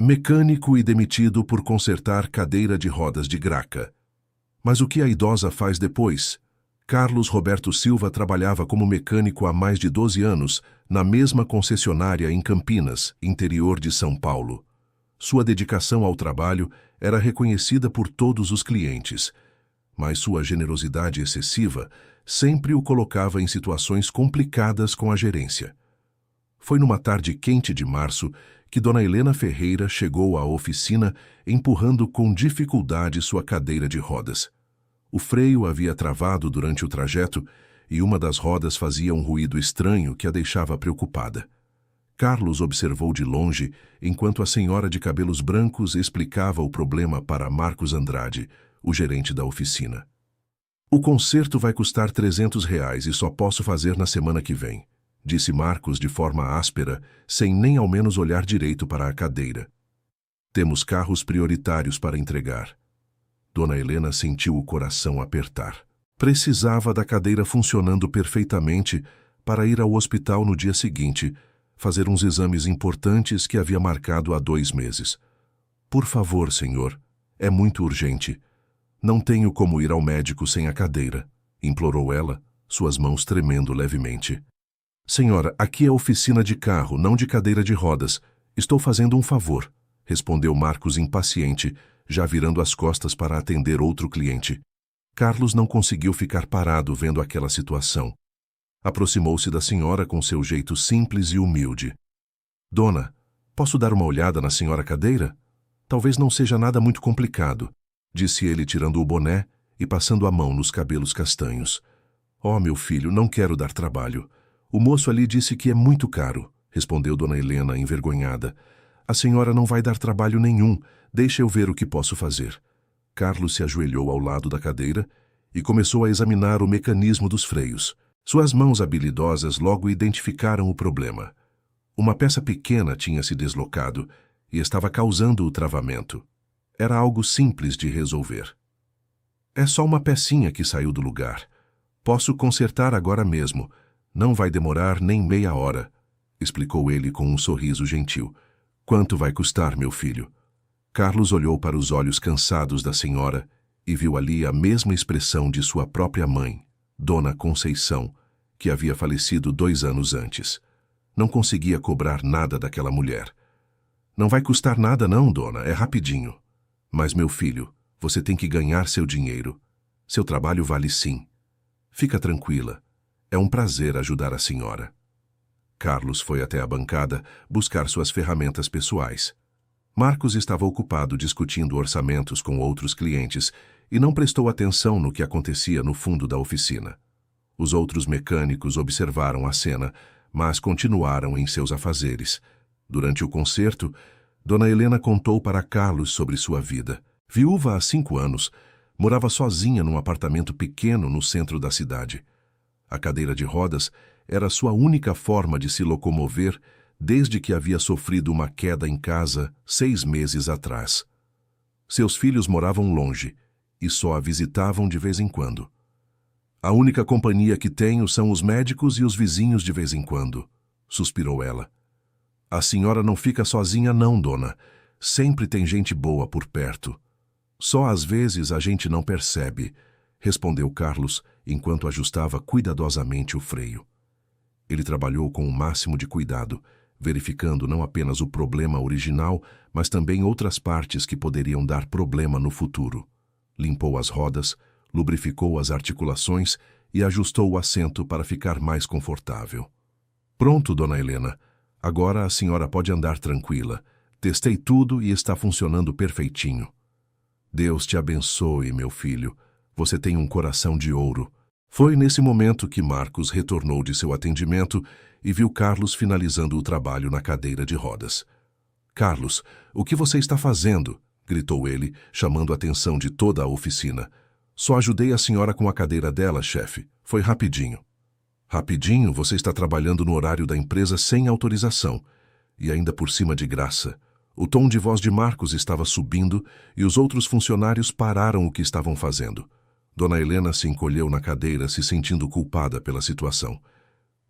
Mecânico e demitido por consertar cadeira de rodas de Graca. Mas o que a idosa faz depois? Carlos Roberto Silva trabalhava como mecânico há mais de 12 anos, na mesma concessionária em Campinas, interior de São Paulo. Sua dedicação ao trabalho era reconhecida por todos os clientes, mas sua generosidade excessiva sempre o colocava em situações complicadas com a gerência. Foi numa tarde quente de março que Dona Helena Ferreira chegou à oficina empurrando com dificuldade sua cadeira de rodas. O freio havia travado durante o trajeto e uma das rodas fazia um ruído estranho que a deixava preocupada. Carlos observou de longe enquanto a senhora de cabelos brancos explicava o problema para Marcos Andrade, o gerente da oficina. "O conserto vai custar R$ 300 e só posso fazer na semana que vem", disse Marcos de forma áspera, sem nem ao menos olhar direito para a cadeira. "Temos carros prioritários para entregar." Dona Helena sentiu o coração apertar. Precisava da cadeira funcionando perfeitamente para ir ao hospital no dia seguinte, fazer uns exames importantes que havia marcado há 2 meses. "Por favor, senhor, é muito urgente. Não tenho como ir ao médico sem a cadeira", implorou ela, suas mãos tremendo levemente. "Senhora, aqui é oficina de carro, não de cadeira de rodas. Estou fazendo um favor", respondeu Marcos impaciente, já virando as costas para atender outro cliente. Carlos não conseguiu ficar parado vendo aquela situação. Aproximou-se da senhora com seu jeito simples e humilde. "Dona, posso dar uma olhada na senhora cadeira? Talvez não seja nada muito complicado", disse ele tirando o boné e passando a mão nos cabelos castanhos. "Oh, meu filho, não quero dar trabalho. O moço ali disse que é muito caro", respondeu Dona Helena, envergonhada. "A senhora não vai dar trabalho nenhum. Deixa eu ver o que posso fazer." Carlos se ajoelhou ao lado da cadeira e começou a examinar o mecanismo dos freios. Suas mãos habilidosas logo identificaram o problema. Uma peça pequena tinha se deslocado e estava causando o travamento. Era algo simples de resolver. "É só uma pecinha que saiu do lugar. Posso consertar agora mesmo. Não vai demorar nem meia hora", explicou ele com um sorriso gentil. "Quanto vai custar, meu filho?" Carlos olhou para os olhos cansados da senhora e viu ali a mesma expressão de sua própria mãe, Dona Conceição, que havia falecido 2 anos antes. Não conseguia cobrar nada daquela mulher. "Não vai custar nada não, dona, é rapidinho." "Mas, meu filho, você tem que ganhar seu dinheiro. Seu trabalho vale sim. Fica tranquila. É um prazer ajudar a senhora." Carlos foi até a bancada buscar suas ferramentas pessoais. Marcos estava ocupado discutindo orçamentos com outros clientes e não prestou atenção no que acontecia no fundo da oficina. Os outros mecânicos observaram a cena, mas continuaram em seus afazeres. Durante o concerto, Dona Helena contou para Carlos sobre sua vida. Viúva há 5 anos, morava sozinha num apartamento pequeno no centro da cidade. A cadeira de rodas era sua única forma de se locomover desde que havia sofrido uma queda em casa 6 meses atrás. Seus filhos moravam longe e só a visitavam de vez em quando. "A única companhia que tenho são os médicos e os vizinhos de vez em quando", suspirou ela. "A senhora não fica sozinha não, dona. Sempre tem gente boa por perto. Só às vezes a gente não percebe", respondeu Carlos enquanto ajustava cuidadosamente o freio. Ele trabalhou com o máximo de cuidado, verificando não apenas o problema original, mas também outras partes que poderiam dar problema no futuro. Limpou as rodas, lubrificou as articulações e ajustou o assento para ficar mais confortável. "Pronto, dona Helena. Agora a senhora pode andar tranquila. Testei tudo e está funcionando perfeitinho." "Deus te abençoe, meu filho. Você tem um coração de ouro." Foi nesse momento que Marcos retornou de seu atendimento e viu Carlos finalizando o trabalho na cadeira de rodas. "Carlos, o que você está fazendo?" gritou ele, chamando a atenção de toda a oficina. "Só ajudei a senhora com a cadeira dela, chefe. Foi rapidinho." "Rapidinho? Você está trabalhando no horário da empresa sem autorização. E ainda por cima de graça." O tom de voz de Marcos estava subindo e os outros funcionários pararam o que estavam fazendo. Dona Helena se encolheu na cadeira, se sentindo culpada pela situação.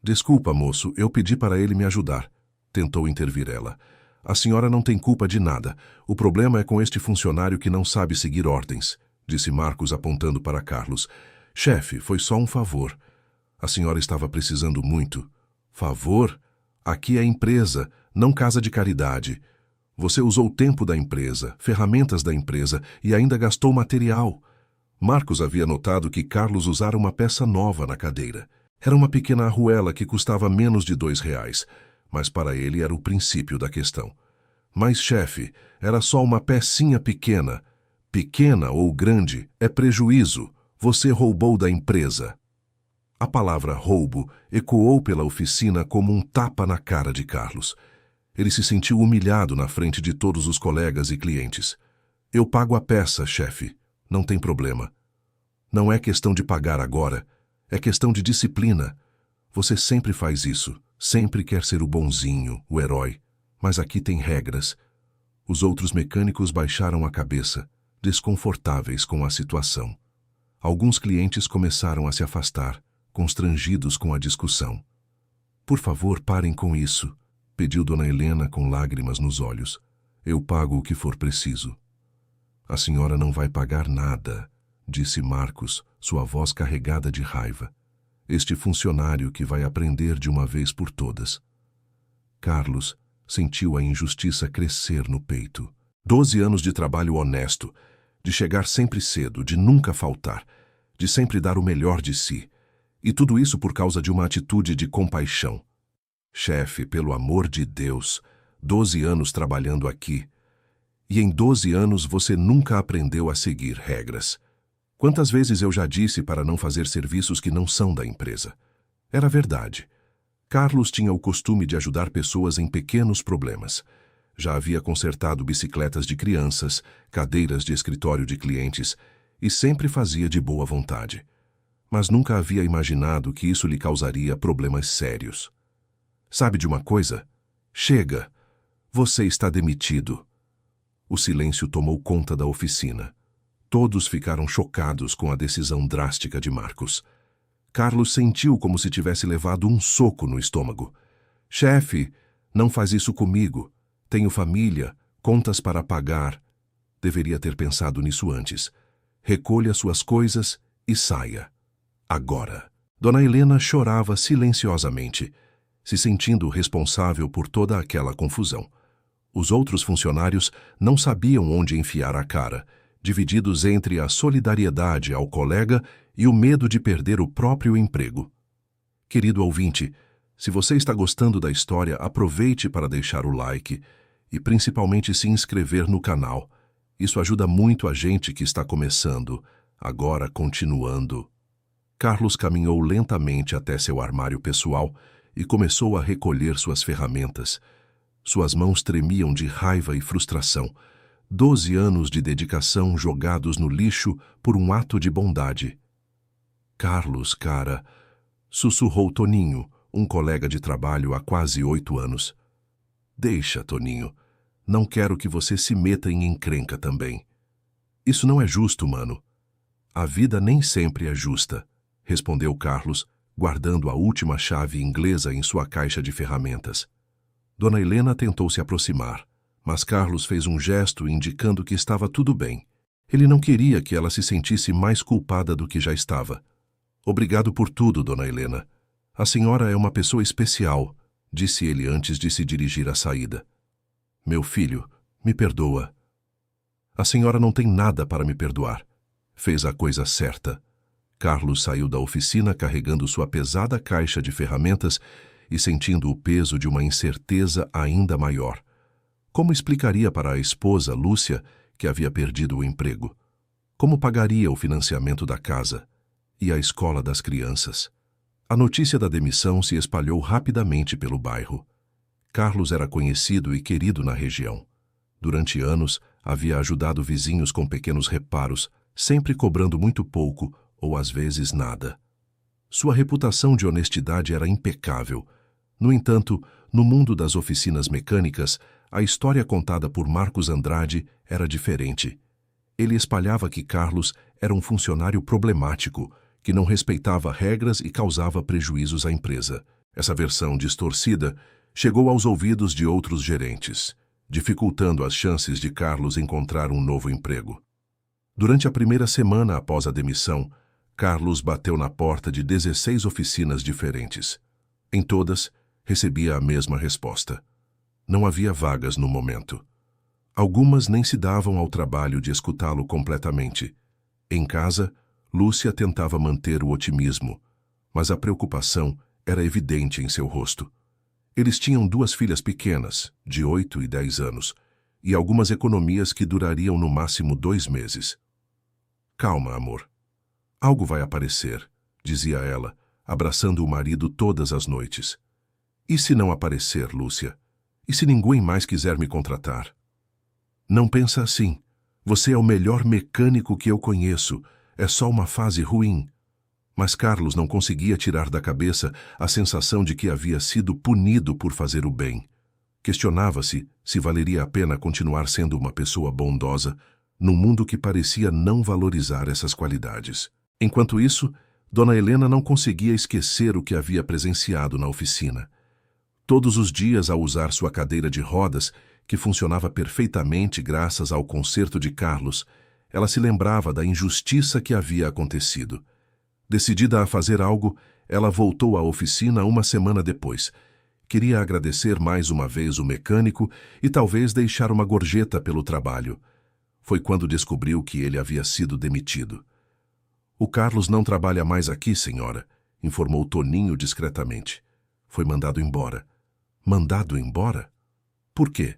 "Desculpa, moço, eu pedi para ele me ajudar", tentou intervir ela. A senhora não tem culpa de nada. O problema é com este funcionário que não sabe seguir ordens, disse Marcos apontando para Carlos. Chefe, foi só um favor. A senhora estava precisando muito. Favor? Aqui é empresa, não casa de caridade. Você usou o tempo da empresa, ferramentas da empresa e ainda gastou material. Marcos havia notado que Carlos usara uma peça nova na cadeira. Era uma pequena arruela que custava menos de R$ 2, mas para ele era o princípio da questão. Mas, chefe, era só uma pecinha pequena. Pequena ou grande é prejuízo. Você roubou da empresa. A palavra roubo ecoou pela oficina como um tapa na cara de Carlos. Ele se sentiu humilhado na frente de todos os colegas e clientes. Eu pago a peça, chefe. Não tem problema. Não é questão de pagar agora. É questão de disciplina. Você sempre faz isso. Sempre quer ser o bonzinho, o herói. Mas aqui tem regras. Os outros mecânicos baixaram a cabeça, desconfortáveis com a situação. Alguns clientes começaram a se afastar, constrangidos com a discussão. Por favor, parem com isso, pediu Dona Helena com lágrimas nos olhos. Eu pago o que for preciso. A senhora não vai pagar nada, disse Marcos, sua voz carregada de raiva. Este funcionário que vai aprender de uma vez por todas. Carlos sentiu a injustiça crescer no peito. 12 anos de trabalho honesto, de chegar sempre cedo, de nunca faltar, de sempre dar o melhor de si. E tudo isso por causa de uma atitude de compaixão. Chefe, pelo amor de Deus, 12 anos trabalhando aqui. E em 12 anos você nunca aprendeu a seguir regras. Quantas vezes eu já disse para não fazer serviços que não são da empresa? Era verdade. Carlos tinha o costume de ajudar pessoas em pequenos problemas. Já havia consertado bicicletas de crianças, cadeiras de escritório de clientes, e sempre fazia de boa vontade. Mas nunca havia imaginado que isso lhe causaria problemas sérios. Sabe de uma coisa? Chega! Você está demitido. O silêncio tomou conta da oficina. Todos ficaram chocados com a decisão drástica de Marcos. Carlos sentiu como se tivesse levado um soco no estômago. Chefe, não faz isso comigo. Tenho família, contas para pagar. Deveria ter pensado nisso antes. Recolha suas coisas e saia. Agora. Dona Helena chorava silenciosamente, se sentindo responsável por toda aquela confusão. Os outros funcionários não sabiam onde enfiar a cara, divididos entre a solidariedade ao colega e o medo de perder o próprio emprego. Querido ouvinte, se você está gostando da história, aproveite para deixar o like e principalmente se inscrever no canal. Isso ajuda muito a gente que está começando, agora continuando. Carlos caminhou lentamente até seu armário pessoal e começou a recolher suas ferramentas. Suas mãos tremiam de raiva e frustração. 12 anos de dedicação jogados no lixo por um ato de bondade. Carlos, cara, sussurrou Toninho, um colega de trabalho há quase 8 anos. Deixa, Toninho. Não quero que você se meta em encrenca também. Isso não é justo, mano. A vida nem sempre é justa, respondeu Carlos, guardando a última chave inglesa em sua caixa de ferramentas. Dona Helena tentou se aproximar, mas Carlos fez um gesto indicando que estava tudo bem. Ele não queria que ela se sentisse mais culpada do que já estava. Obrigado por tudo, Dona Helena. A senhora é uma pessoa especial, disse ele antes de se dirigir à saída. Meu filho, me perdoa. A senhora não tem nada para me perdoar. Fez a coisa certa. Carlos saiu da oficina carregando sua pesada caixa de ferramentas e sentindo o peso de uma incerteza ainda maior. Como explicaria para a esposa, Lúcia, que havia perdido o emprego? Como pagaria o financiamento da casa e a escola das crianças? A notícia da demissão se espalhou rapidamente pelo bairro. Carlos era conhecido e querido na região. Durante anos, havia ajudado vizinhos com pequenos reparos, sempre cobrando muito pouco ou às vezes nada. Sua reputação de honestidade era impecável. No entanto, no mundo das oficinas mecânicas, a história contada por Marcos Andrade era diferente. Ele espalhava que Carlos era um funcionário problemático, que não respeitava regras e causava prejuízos à empresa. Essa versão distorcida chegou aos ouvidos de outros gerentes. dificultando as chances de Carlos encontrar um novo emprego. Durante a primeira semana após a demissão, Carlos bateu na porta de 16 oficinas diferentes. Em todas, recebia a mesma resposta. Não havia vagas no momento. Algumas nem se davam ao trabalho de escutá-lo completamente. Em casa, Lúcia tentava manter o otimismo, mas a preocupação era evidente em seu rosto. Eles tinham 2 filhas pequenas, de 8 e 10 anos, e algumas economias que durariam no máximo 2 meses. Calma, amor. Algo vai aparecer, dizia ela, abraçando o marido todas as noites. E se não aparecer, Lúcia? E se ninguém mais quiser me contratar? Não pensa assim. Você é o melhor mecânico que eu conheço. É só uma fase ruim. Mas Carlos não conseguia tirar da cabeça a sensação de que havia sido punido por fazer o bem. Questionava-se se valeria a pena continuar sendo uma pessoa bondosa num mundo que parecia não valorizar essas qualidades. Enquanto isso, Dona Helena não conseguia esquecer o que havia presenciado na oficina. Todos os dias, ao usar sua cadeira de rodas, que funcionava perfeitamente graças ao conserto de Carlos, ela se lembrava da injustiça que havia acontecido. Decidida a fazer algo, ela voltou à oficina uma semana depois. Queria agradecer mais uma vez o mecânico e talvez deixar uma gorjeta pelo trabalho. Foi quando descobriu que ele havia sido demitido. "O Carlos não trabalha mais aqui, senhora", informou Toninho discretamente. "Foi mandado embora." "Mandado embora? Por quê?"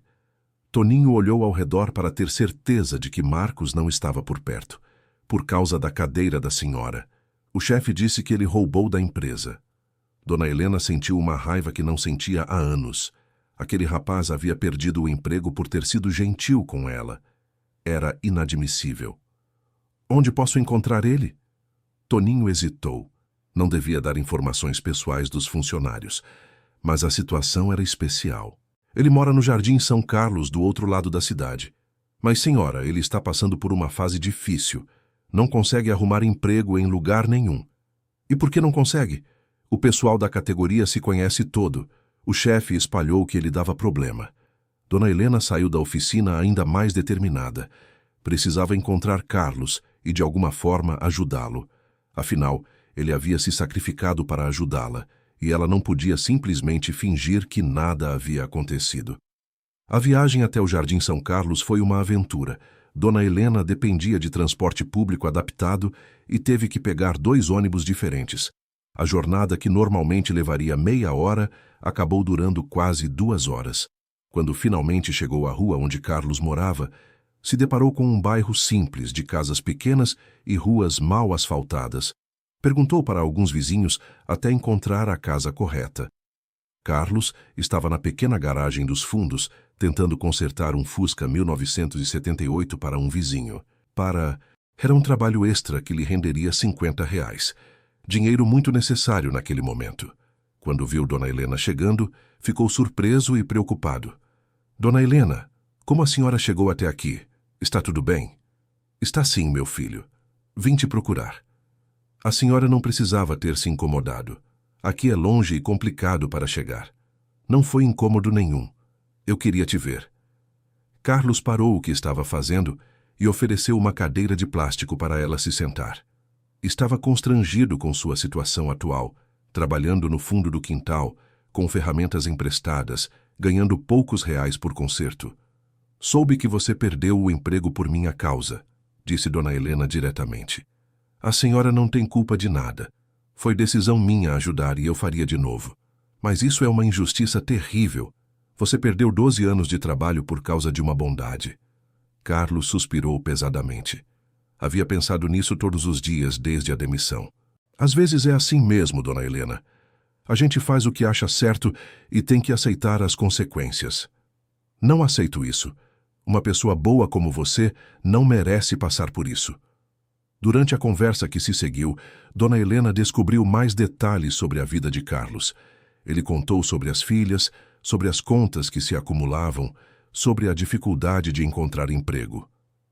Toninho olhou ao redor para ter certeza de que Marcos não estava por perto. "Por causa da cadeira da senhora. O chefe disse que ele roubou da empresa." Dona Helena sentiu uma raiva que não sentia há anos. Aquele rapaz havia perdido o emprego por ter sido gentil com ela. Era inadmissível. "Onde posso encontrar ele?" Toninho hesitou. Não devia dar informações pessoais dos funcionários, mas a situação era especial. "Ele mora no Jardim São Carlos, do outro lado da cidade. Mas, senhora, ele está passando por uma fase difícil. Não consegue arrumar emprego em lugar nenhum." "E por que não consegue?" "O pessoal da categoria se conhece todo. O chefe espalhou que ele dava problema." Dona Helena saiu da oficina ainda mais determinada. Precisava encontrar Carlos e, de alguma forma, ajudá-lo. Afinal, ele havia se sacrificado para ajudá-la, e ela não podia simplesmente fingir que nada havia acontecido. A viagem até o Jardim São Carlos foi uma aventura. Dona Helena dependia de transporte público adaptado e teve que pegar 2 ônibus diferentes. A jornada, que normalmente levaria meia hora, acabou durando quase 2 horas. Quando finalmente chegou à rua onde Carlos morava, se deparou com um bairro simples, de casas pequenas e ruas mal asfaltadas. Perguntou para alguns vizinhos até encontrar a casa correta. Carlos estava na pequena garagem dos fundos, tentando consertar um Fusca 1978 para um vizinho. Era um trabalho extra que lhe renderia R$ 50. Dinheiro muito necessário naquele momento. Quando viu Dona Helena chegando, ficou surpreso e preocupado. "Dona Helena, como a senhora chegou até aqui? Está tudo bem?" "Está sim, meu filho. Vim te procurar." "A senhora não precisava ter se incomodado. Aqui é longe e complicado para chegar." "Não foi incômodo nenhum. Eu queria te ver." Carlos parou o que estava fazendo e ofereceu uma cadeira de plástico para ela se sentar. Estava constrangido com sua situação atual, trabalhando no fundo do quintal, com ferramentas emprestadas, ganhando poucos reais por conserto. "Soube que você perdeu o emprego por minha causa", disse Dona Helena diretamente. "A senhora não tem culpa de nada. Foi decisão minha ajudar e eu faria de novo. Mas isso é uma injustiça terrível. Você perdeu 12 anos de trabalho por causa de uma bondade." Carlos suspirou pesadamente. Havia pensado nisso todos os dias desde a demissão. "Às vezes é assim mesmo, Dona Helena. A gente faz o que acha certo e tem que aceitar as consequências." "Não aceito isso. Uma pessoa boa como você não merece passar por isso." Durante a conversa que se seguiu, Dona Helena descobriu mais detalhes sobre a vida de Carlos. Ele contou sobre as filhas, sobre as contas que se acumulavam, sobre a dificuldade de encontrar emprego.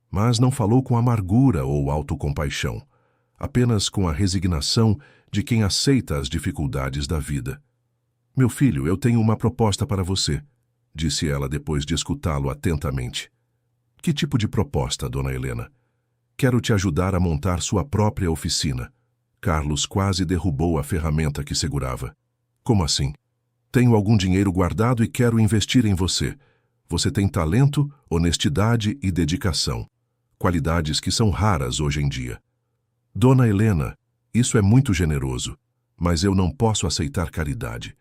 Mas não falou com amargura ou autocompaixão, apenas com a resignação de quem aceita as dificuldades da vida. "Meu filho, eu tenho uma proposta para você." disse ela depois de escutá-lo atentamente. Que tipo de proposta, dona Helena? Quero te ajudar a montar sua própria oficina. Carlos quase derrubou a ferramenta que segurava. Como assim? Tenho algum dinheiro guardado e quero investir em você. Você tem talento, honestidade e dedicação. Qualidades que são raras hoje em dia. Dona Helena, isso é muito generoso, mas eu não posso aceitar caridade.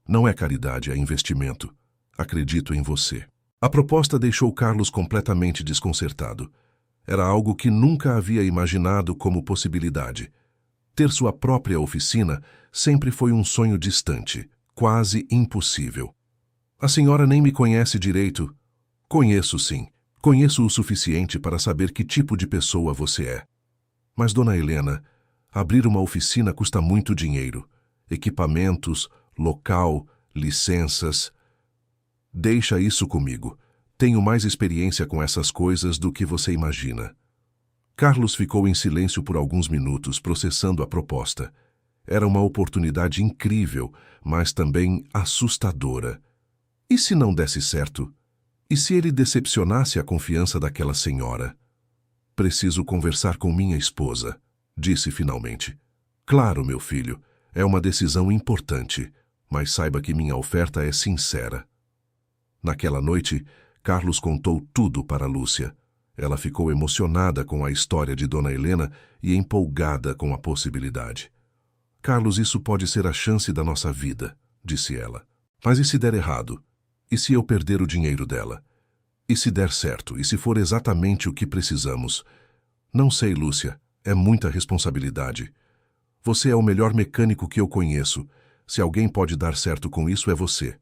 Não é caridade, é investimento. Acredito em você. A proposta deixou Carlos completamente desconcertado. Era algo que nunca havia imaginado como possibilidade. Ter sua própria oficina sempre foi um sonho distante, quase impossível. A senhora nem me conhece direito. Conheço sim. Conheço o suficiente para saber que tipo de pessoa você é. Mas, dona Helena, abrir uma oficina custa muito dinheiro. Equipamentos, local, licenças. Deixa isso comigo. Tenho mais experiência com essas coisas do que você imagina. Carlos ficou em silêncio por alguns minutos, processando a proposta. Era uma oportunidade incrível, mas também assustadora. E se não desse certo? E se ele decepcionasse a confiança daquela senhora? Preciso conversar com minha esposa, disse finalmente. Claro, meu filho, é uma decisão importante, mas saiba que minha oferta é sincera. Naquela noite, Carlos contou tudo para Lúcia. Ela ficou emocionada com a história de Dona Helena e empolgada com a possibilidade. Carlos, isso pode ser a chance da nossa vida, disse ela. Mas e se der errado? E se eu perder o dinheiro dela? E se der certo? E se for exatamente o que precisamos? Não sei, Lúcia. É muita responsabilidade. Você é o melhor mecânico que eu conheço. Se alguém pode dar certo com isso, é você.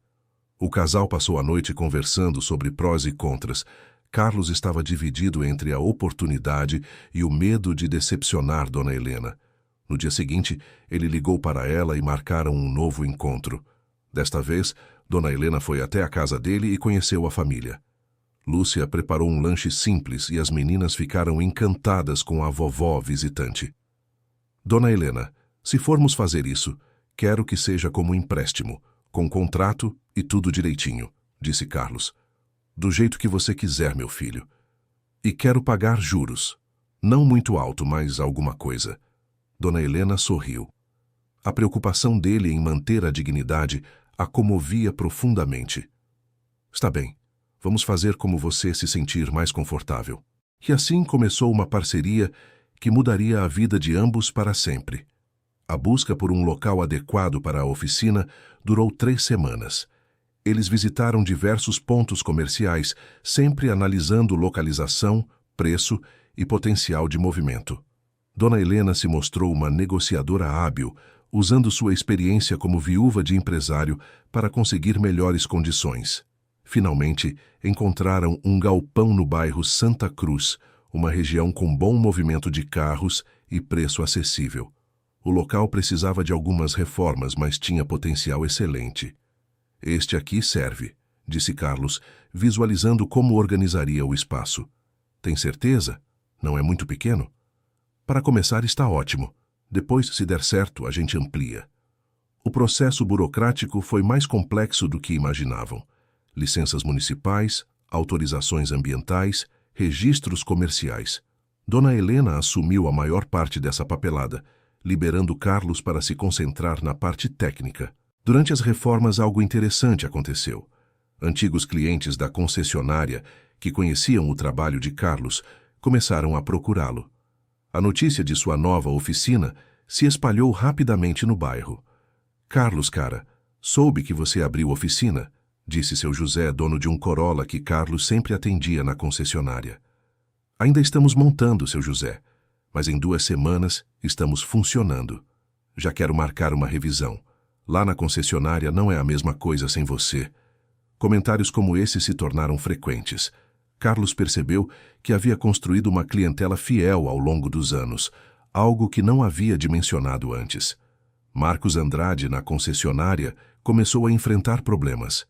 O casal passou a noite conversando sobre prós e contras. Carlos estava dividido entre a oportunidade e o medo de decepcionar Dona Helena. No dia seguinte, ele ligou para ela e marcaram um novo encontro. Desta vez, Dona Helena foi até a casa dele e conheceu a família. Lúcia preparou um lanche simples e as meninas ficaram encantadas com a vovó visitante. Dona Helena, se formos fazer isso, quero que seja como empréstimo, com contrato e tudo direitinho, disse Carlos. Do jeito que você quiser, meu filho. E quero pagar juros. Não muito alto, mas alguma coisa. Dona Helena sorriu. A preocupação dele em manter a dignidade a comovia profundamente. Está bem, vamos fazer como você se sentir mais confortável. E assim começou uma parceria que mudaria a vida de ambos para sempre. A busca por um local adequado para a oficina durou 3 semanas. Eles visitaram diversos pontos comerciais, sempre analisando localização, preço e potencial de movimento. Dona Helena se mostrou uma negociadora hábil, usando sua experiência como viúva de empresário para conseguir melhores condições. Finalmente, encontraram um galpão no bairro Santa Cruz, uma região com bom movimento de carros e preço acessível. O local precisava de algumas reformas, mas tinha potencial excelente. Este aqui serve, disse Carlos, visualizando como organizaria o espaço. Tem certeza? Não é muito pequeno? Para começar, está ótimo. Depois, se der certo, a gente amplia. O processo burocrático foi mais complexo do que imaginavam. Licenças municipais, autorizações ambientais, registros comerciais. Dona Helena assumiu a maior parte dessa papelada, liberando Carlos para se concentrar na parte técnica. Durante as reformas, algo interessante aconteceu. Antigos clientes da concessionária, que conheciam o trabalho de Carlos, começaram a procurá-lo. A notícia de sua nova oficina se espalhou rapidamente no bairro. Carlos, cara, soube que você abriu oficina, disse seu José, dono de um Corolla que Carlos sempre atendia na concessionária. Ainda estamos montando, seu José, mas em 2 semanas estamos funcionando. Já quero marcar uma revisão. Lá na concessionária não é a mesma coisa sem você. Comentários como esse se tornaram frequentes. Carlos percebeu que havia construído uma clientela fiel ao longo dos anos, algo que não havia dimensionado antes. Marcos Andrade, na concessionária, começou a enfrentar problemas.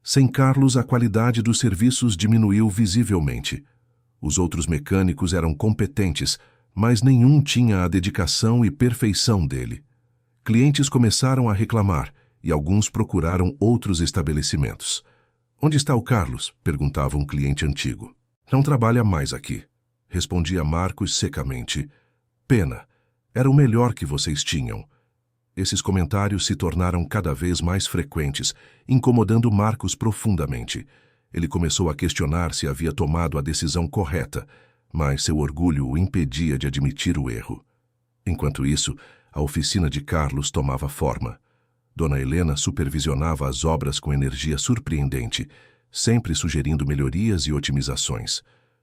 Sem Carlos, a qualidade dos serviços diminuiu visivelmente. Os outros mecânicos eram competentes, mas nenhum tinha a dedicação e perfeição dele. Clientes começaram a reclamar e alguns procuraram outros estabelecimentos. Onde está o Carlos? Perguntava um cliente antigo. Não trabalha mais aqui, respondia Marcos secamente. Pena, era o melhor que vocês tinham. Esses comentários se tornaram cada vez mais frequentes, incomodando Marcos profundamente. Ele começou a questionar se havia tomado a decisão correta, mas seu orgulho o impedia de admitir o erro. Enquanto isso, a oficina de Carlos tomava forma. Dona Helena supervisionava as obras com energia surpreendente, sempre sugerindo melhorias e otimizações.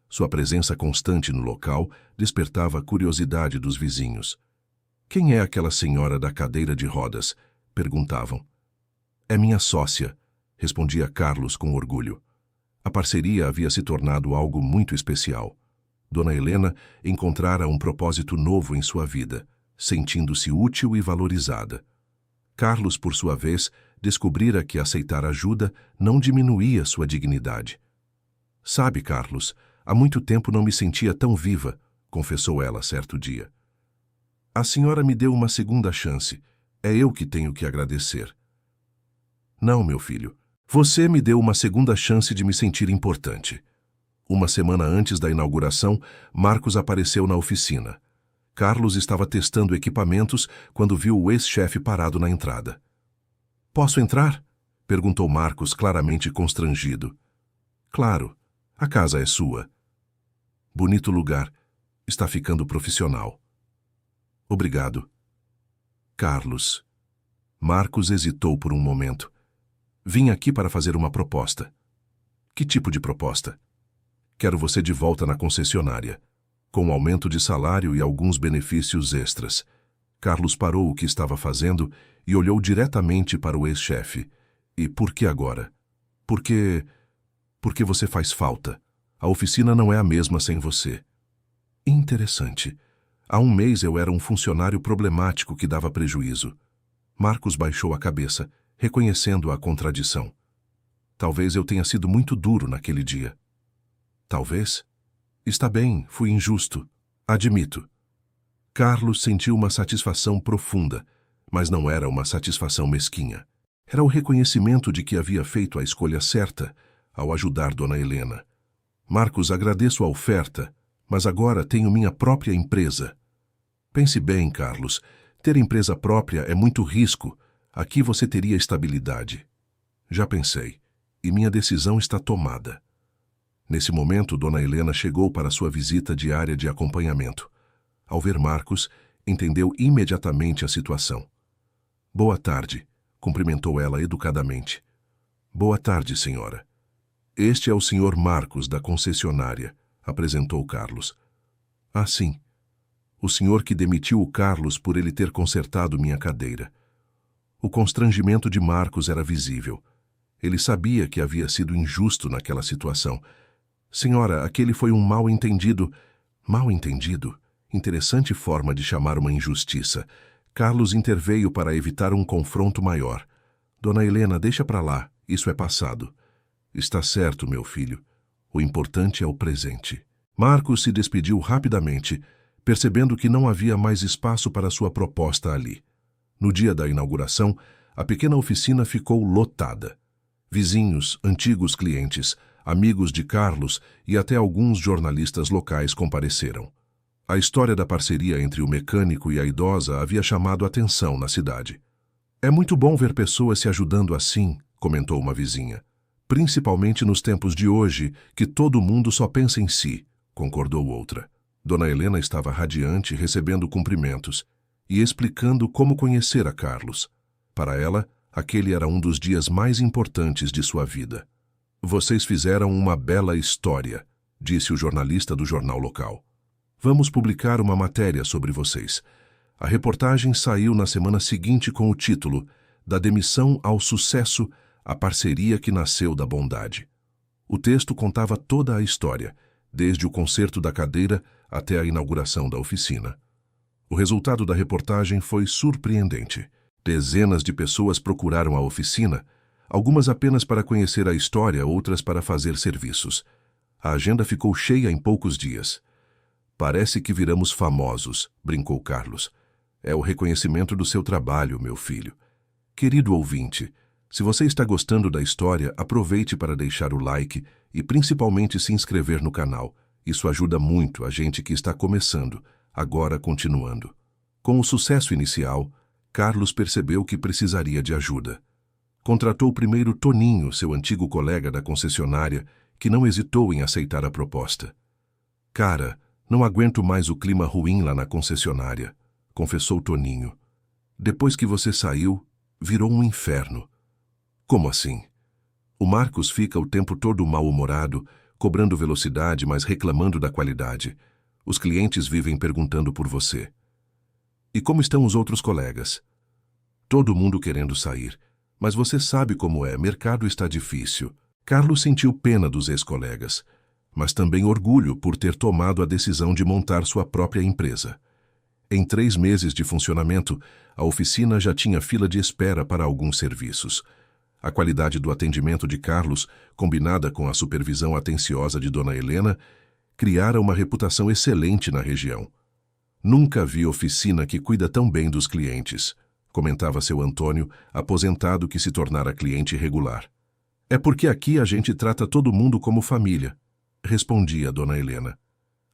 Sua presença constante no local despertava a curiosidade dos vizinhos. Quem é aquela senhora da cadeira de rodas? Perguntavam. É minha sócia, respondia Carlos com orgulho. A parceria havia se tornado algo muito especial. Dona Helena encontrara um propósito novo em sua vida, sentindo-se útil e valorizada. Carlos, por sua vez, descobrira que aceitar ajuda não diminuía sua dignidade. Sabe, Carlos, há muito tempo não me sentia tão viva, confessou ela certo dia. A senhora me deu uma segunda chance. É eu que tenho que agradecer. Não, meu filho. Você me deu uma segunda chance de me sentir importante. Uma semana antes da inauguração, Marcos apareceu na oficina. Carlos estava testando equipamentos quando viu o ex-chefe parado na entrada. Posso entrar? Perguntou Marcos, claramente constrangido. Claro, a casa é sua. Bonito lugar. Está ficando profissional. Obrigado. Carlos. Marcos hesitou por um momento. Vim aqui para fazer uma proposta. Que tipo de proposta? Quero você de volta na concessionária, com um aumento de salário e alguns benefícios extras. Carlos parou o que estava fazendo e olhou diretamente para o ex-chefe. E por que agora? Porque você faz falta. A oficina não é a mesma sem você. Interessante. Há um mês eu era um funcionário problemático que dava prejuízo. Marcos baixou a cabeça, reconhecendo a contradição. Talvez eu tenha sido muito duro naquele dia. Talvez? Está bem, fui injusto. Admito. Carlos sentiu uma satisfação profunda, mas não era uma satisfação mesquinha. Era o reconhecimento de que havia feito a escolha certa ao ajudar Dona Helena. Marcos, agradeço a oferta, mas agora tenho minha própria empresa. Pense bem, Carlos. Ter empresa própria é muito risco. Aqui você teria estabilidade. Já pensei, e minha decisão está tomada. Nesse momento, Dona Helena chegou para sua visita diária de acompanhamento. Ao ver Marcos, entendeu imediatamente a situação. Boa tarde, cumprimentou ela educadamente. Boa tarde, senhora. Este é o senhor Marcos, da concessionária, apresentou Carlos. Ah, sim. O senhor que demitiu o Carlos por ele ter consertado minha cadeira. O constrangimento de Marcos era visível. Ele sabia que havia sido injusto naquela situação. Senhora, aquele foi um mal-entendido. Mal-entendido? Interessante forma de chamar uma injustiça. Carlos interveio para evitar um confronto maior. Dona Helena, deixa para lá. Isso é passado. Está certo, meu filho. O importante é o presente. Marcos se despediu rapidamente, percebendo que não havia mais espaço para sua proposta ali. No dia da inauguração, a pequena oficina ficou lotada. Vizinhos, antigos clientes, amigos de Carlos e até alguns jornalistas locais compareceram. A história da parceria entre o mecânico e a idosa havia chamado atenção na cidade. É muito bom ver pessoas se ajudando assim, comentou uma vizinha. Principalmente nos tempos de hoje, que todo mundo só pensa em si, concordou outra. Dona Helena estava radiante, recebendo cumprimentos e explicando como conhecera Carlos. Para ela, aquele era um dos dias mais importantes de sua vida. Vocês fizeram uma bela história, disse o jornalista do jornal local. Vamos publicar uma matéria sobre vocês. A reportagem saiu na semana seguinte com o título Da demissão ao sucesso, a parceria que nasceu da bondade. O texto contava toda a história, desde o conserto da cadeira até a inauguração da oficina. O resultado da reportagem foi surpreendente. Dezenas de pessoas procuraram a oficina, algumas apenas para conhecer a história, outras para fazer serviços. A agenda ficou cheia em poucos dias. Parece que viramos famosos, brincou Carlos. É o reconhecimento do seu trabalho, meu filho. Querido ouvinte, Se você está gostando da história, aproveite para deixar o like e principalmente se inscrever no canal. Isso ajuda muito a gente que está começando, agora continuando. Com o sucesso inicial, Carlos percebeu que precisaria de ajuda. Contratou primeiro Toninho, seu antigo colega da concessionária, que não hesitou em aceitar a proposta. Cara, não aguento mais o clima ruim lá na concessionária, confessou Toninho. Depois que você saiu, virou um inferno. Como assim? O Marcos fica o tempo todo mal-humorado, cobrando velocidade, mas reclamando da qualidade. Os clientes vivem perguntando por você. E como estão os outros colegas? Todo mundo querendo sair. Mas você sabe como é, mercado está difícil. Carlos sentiu pena dos ex-colegas, mas também orgulho por ter tomado a decisão de montar sua própria empresa. Em 3 meses de funcionamento, a oficina já tinha fila de espera para alguns serviços. A qualidade do atendimento de Carlos, combinada com a supervisão atenciosa de Dona Helena, criara uma reputação excelente na região. Nunca vi oficina que cuida tão bem dos clientes, comentava seu Antônio, aposentado que se tornara cliente regular. É porque aqui a gente trata todo mundo como família, respondia Dona Helena.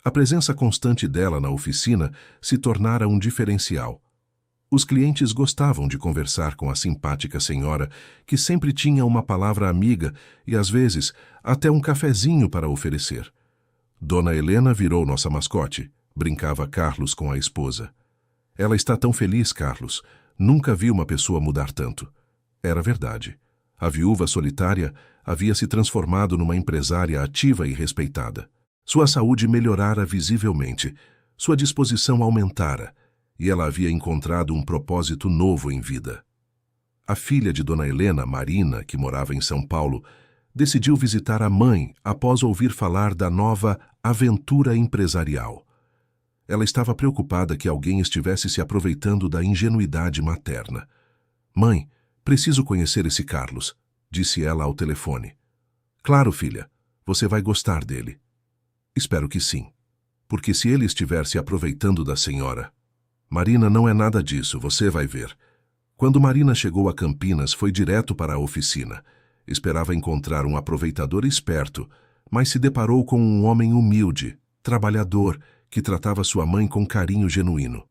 A presença constante dela na oficina se tornara um diferencial. Os clientes gostavam de conversar com a simpática senhora, que sempre tinha uma palavra amiga e, às vezes, até um cafezinho para oferecer. Dona Helena virou nossa mascote, brincava Carlos com a esposa. Ela está tão feliz, Carlos. Nunca vi uma pessoa mudar tanto. Era verdade. A viúva solitária havia se transformado numa empresária ativa e respeitada. Sua saúde melhorara visivelmente, sua disposição aumentara, e ela havia encontrado um propósito novo em vida. A filha de Dona Helena, Marina, que morava em São Paulo, decidiu visitar a mãe após ouvir falar da nova aventura empresarial. Ela estava preocupada que alguém estivesse se aproveitando da ingenuidade materna. Mãe, preciso conhecer esse Carlos, disse ela ao telefone. Claro, filha, você vai gostar dele. Espero que sim, porque se ele estiver se aproveitando da senhora... Marina não é nada disso, você vai ver. Quando Marina chegou a Campinas, foi direto para a oficina. Esperava encontrar um aproveitador esperto, mas se deparou com um homem humilde, trabalhador, que tratava sua mãe com carinho genuíno.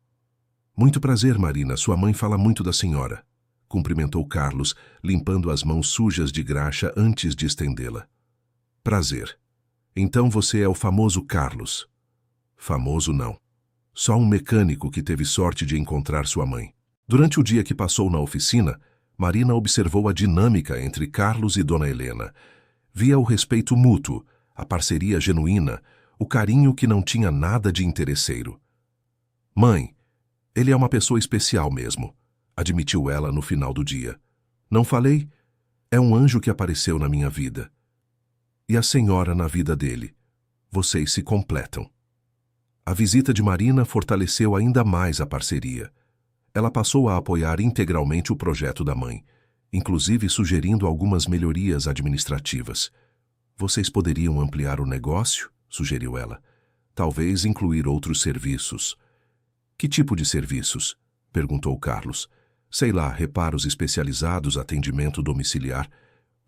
Muito prazer, Marina, sua mãe fala muito da senhora, cumprimentou Carlos, limpando as mãos sujas de graxa antes de estendê-la. Prazer. Então você é o famoso Carlos. Famoso não. Só um mecânico que teve sorte de encontrar sua mãe. Durante o dia que passou na oficina, Marina observou a dinâmica entre Carlos e Dona Helena. Via o respeito mútuo, a parceria genuína, o carinho que não tinha nada de interesseiro. Mãe, ele é uma pessoa especial mesmo, admitiu ela no final do dia. Não falei? É um anjo que apareceu na minha vida. E a senhora na vida dele. Vocês se completam. A visita de Marina fortaleceu ainda mais a parceria. Ela passou a apoiar integralmente o projeto da mãe, inclusive sugerindo algumas melhorias administrativas. Vocês poderiam ampliar o negócio? Sugeriu ela. Talvez incluir outros serviços. Que tipo de serviços? Perguntou Carlos. Sei lá, reparos especializados, atendimento domiciliar.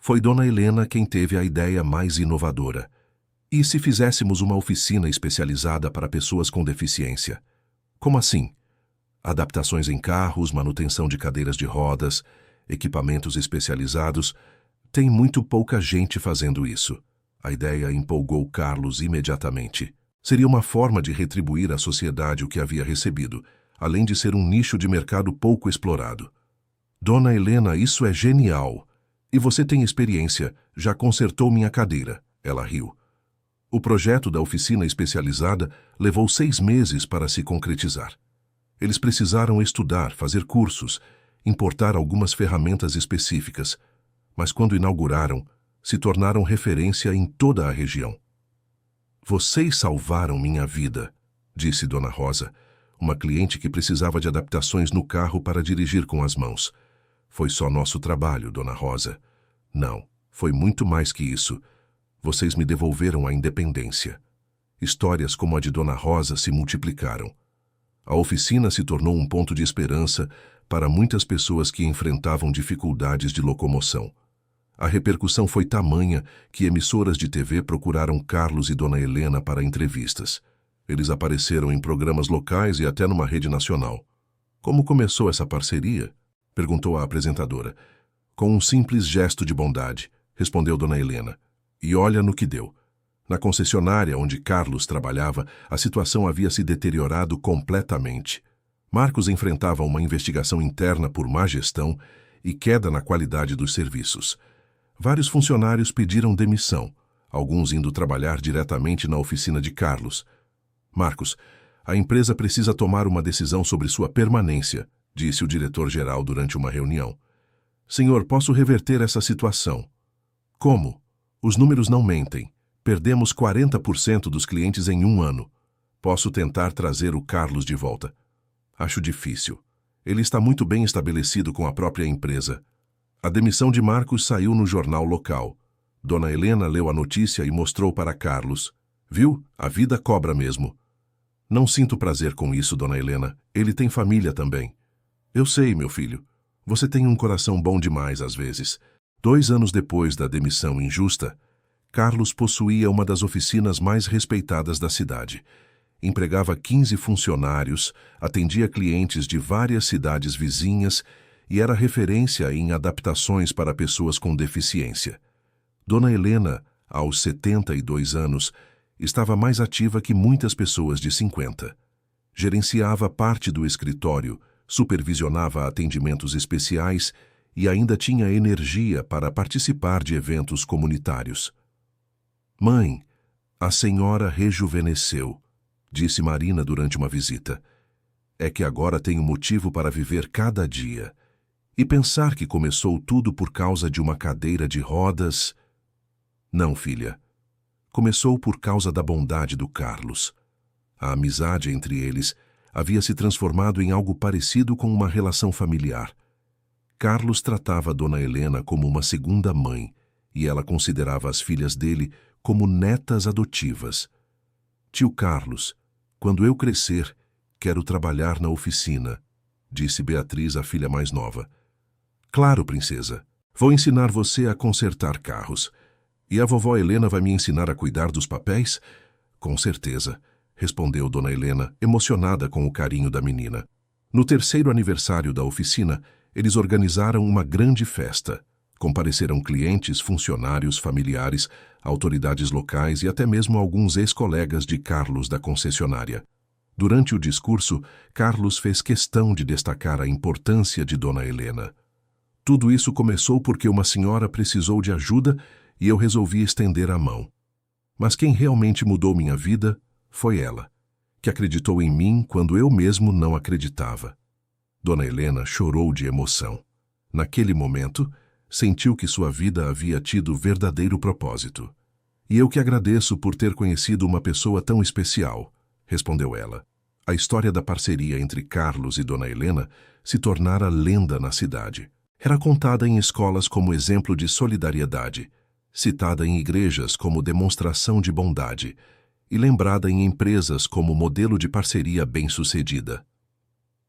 Foi Dona Helena quem teve a ideia mais inovadora. E se fizéssemos uma oficina especializada para pessoas com deficiência? Como assim? Adaptações em carros, manutenção de cadeiras de rodas, equipamentos especializados. Tem muito pouca gente fazendo isso. A ideia empolgou Carlos imediatamente. Seria uma forma de retribuir à sociedade o que havia recebido, além de ser um nicho de mercado pouco explorado. Dona Helena, isso é genial. E você tem experiência, já consertou minha cadeira. Ela riu. O projeto da oficina especializada levou 6 meses para se concretizar. Eles precisaram estudar, fazer cursos, importar algumas ferramentas específicas, mas quando inauguraram, se tornaram referência em toda a região. Vocês salvaram minha vida, disse Dona Rosa, uma cliente que precisava de adaptações no carro para dirigir com as mãos. Foi só nosso trabalho, Dona Rosa. Não, foi muito mais que isso. Vocês me devolveram a independência. Histórias como a de Dona Rosa se multiplicaram. A oficina se tornou um ponto de esperança para muitas pessoas que enfrentavam dificuldades de locomoção. A repercussão foi tamanha que emissoras de TV procuraram Carlos e Dona Helena para entrevistas. Eles apareceram em programas locais e até numa rede nacional. Como começou essa parceria? Perguntou a apresentadora. Com um simples gesto de bondade, respondeu Dona Helena. E olha no que deu. Na concessionária onde Carlos trabalhava, a situação havia se deteriorado completamente. Marcos enfrentava uma investigação interna por má gestão e queda na qualidade dos serviços. Vários funcionários pediram demissão, alguns indo trabalhar diretamente na oficina de Carlos. Marcos, a empresa precisa tomar uma decisão sobre sua permanência, disse o diretor-geral durante uma reunião. Senhor, posso reverter essa situação. Como? Os números não mentem. Perdemos 40% dos clientes em um ano. Posso tentar trazer o Carlos de volta. Acho difícil. Ele está muito bem estabelecido com a própria empresa. A demissão de Marcos saiu no jornal local. Dona Helena leu a notícia e mostrou para Carlos. Viu? A vida cobra mesmo. Não sinto prazer com isso, Dona Helena. Ele tem família também. Eu sei, meu filho. Você tem um coração bom demais às vezes. 2 anos depois da demissão injusta, Carlos possuía uma das oficinas mais respeitadas da cidade. Empregava 15 funcionários, atendia clientes de várias cidades vizinhas e era referência em adaptações para pessoas com deficiência. Dona Helena, aos 72 anos, estava mais ativa que muitas pessoas de 50. Gerenciava parte do escritório, supervisionava atendimentos especiais e ainda tinha energia para participar de eventos comunitários. Mãe, a senhora rejuvenesceu, disse Marina durante uma visita. É que agora tenho motivo para viver cada dia. E pensar que começou tudo por causa de uma cadeira de rodas... Não, filha. Começou por causa da bondade do Carlos. A amizade entre eles havia se transformado em algo parecido com uma relação familiar. Carlos tratava Dona Helena como uma segunda mãe, e ela considerava as filhas dele como netas adotivas. Tio Carlos, quando eu crescer, quero trabalhar na oficina, disse Beatriz, a filha mais nova. Claro, princesa. Vou ensinar você a consertar carros. E a vovó Helena vai me ensinar a cuidar dos papéis? Com certeza, respondeu Dona Helena, emocionada com o carinho da menina. No 3º aniversário da oficina, eles organizaram uma grande festa. Compareceram clientes, funcionários, familiares, autoridades locais e até mesmo alguns ex-colegas de Carlos da concessionária. Durante o discurso, Carlos fez questão de destacar a importância de Dona Helena. Tudo isso começou porque uma senhora precisou de ajuda e eu resolvi estender a mão. Mas quem realmente mudou minha vida foi ela, que acreditou em mim quando eu mesmo não acreditava. Dona Helena chorou de emoção. Naquele momento, sentiu que sua vida havia tido verdadeiro propósito. E eu que agradeço por ter conhecido uma pessoa tão especial, respondeu ela. A história da parceria entre Carlos e Dona Helena se tornara lenda na cidade. Era contada em escolas como exemplo de solidariedade, citada em igrejas como demonstração de bondade e lembrada em empresas como modelo de parceria bem-sucedida.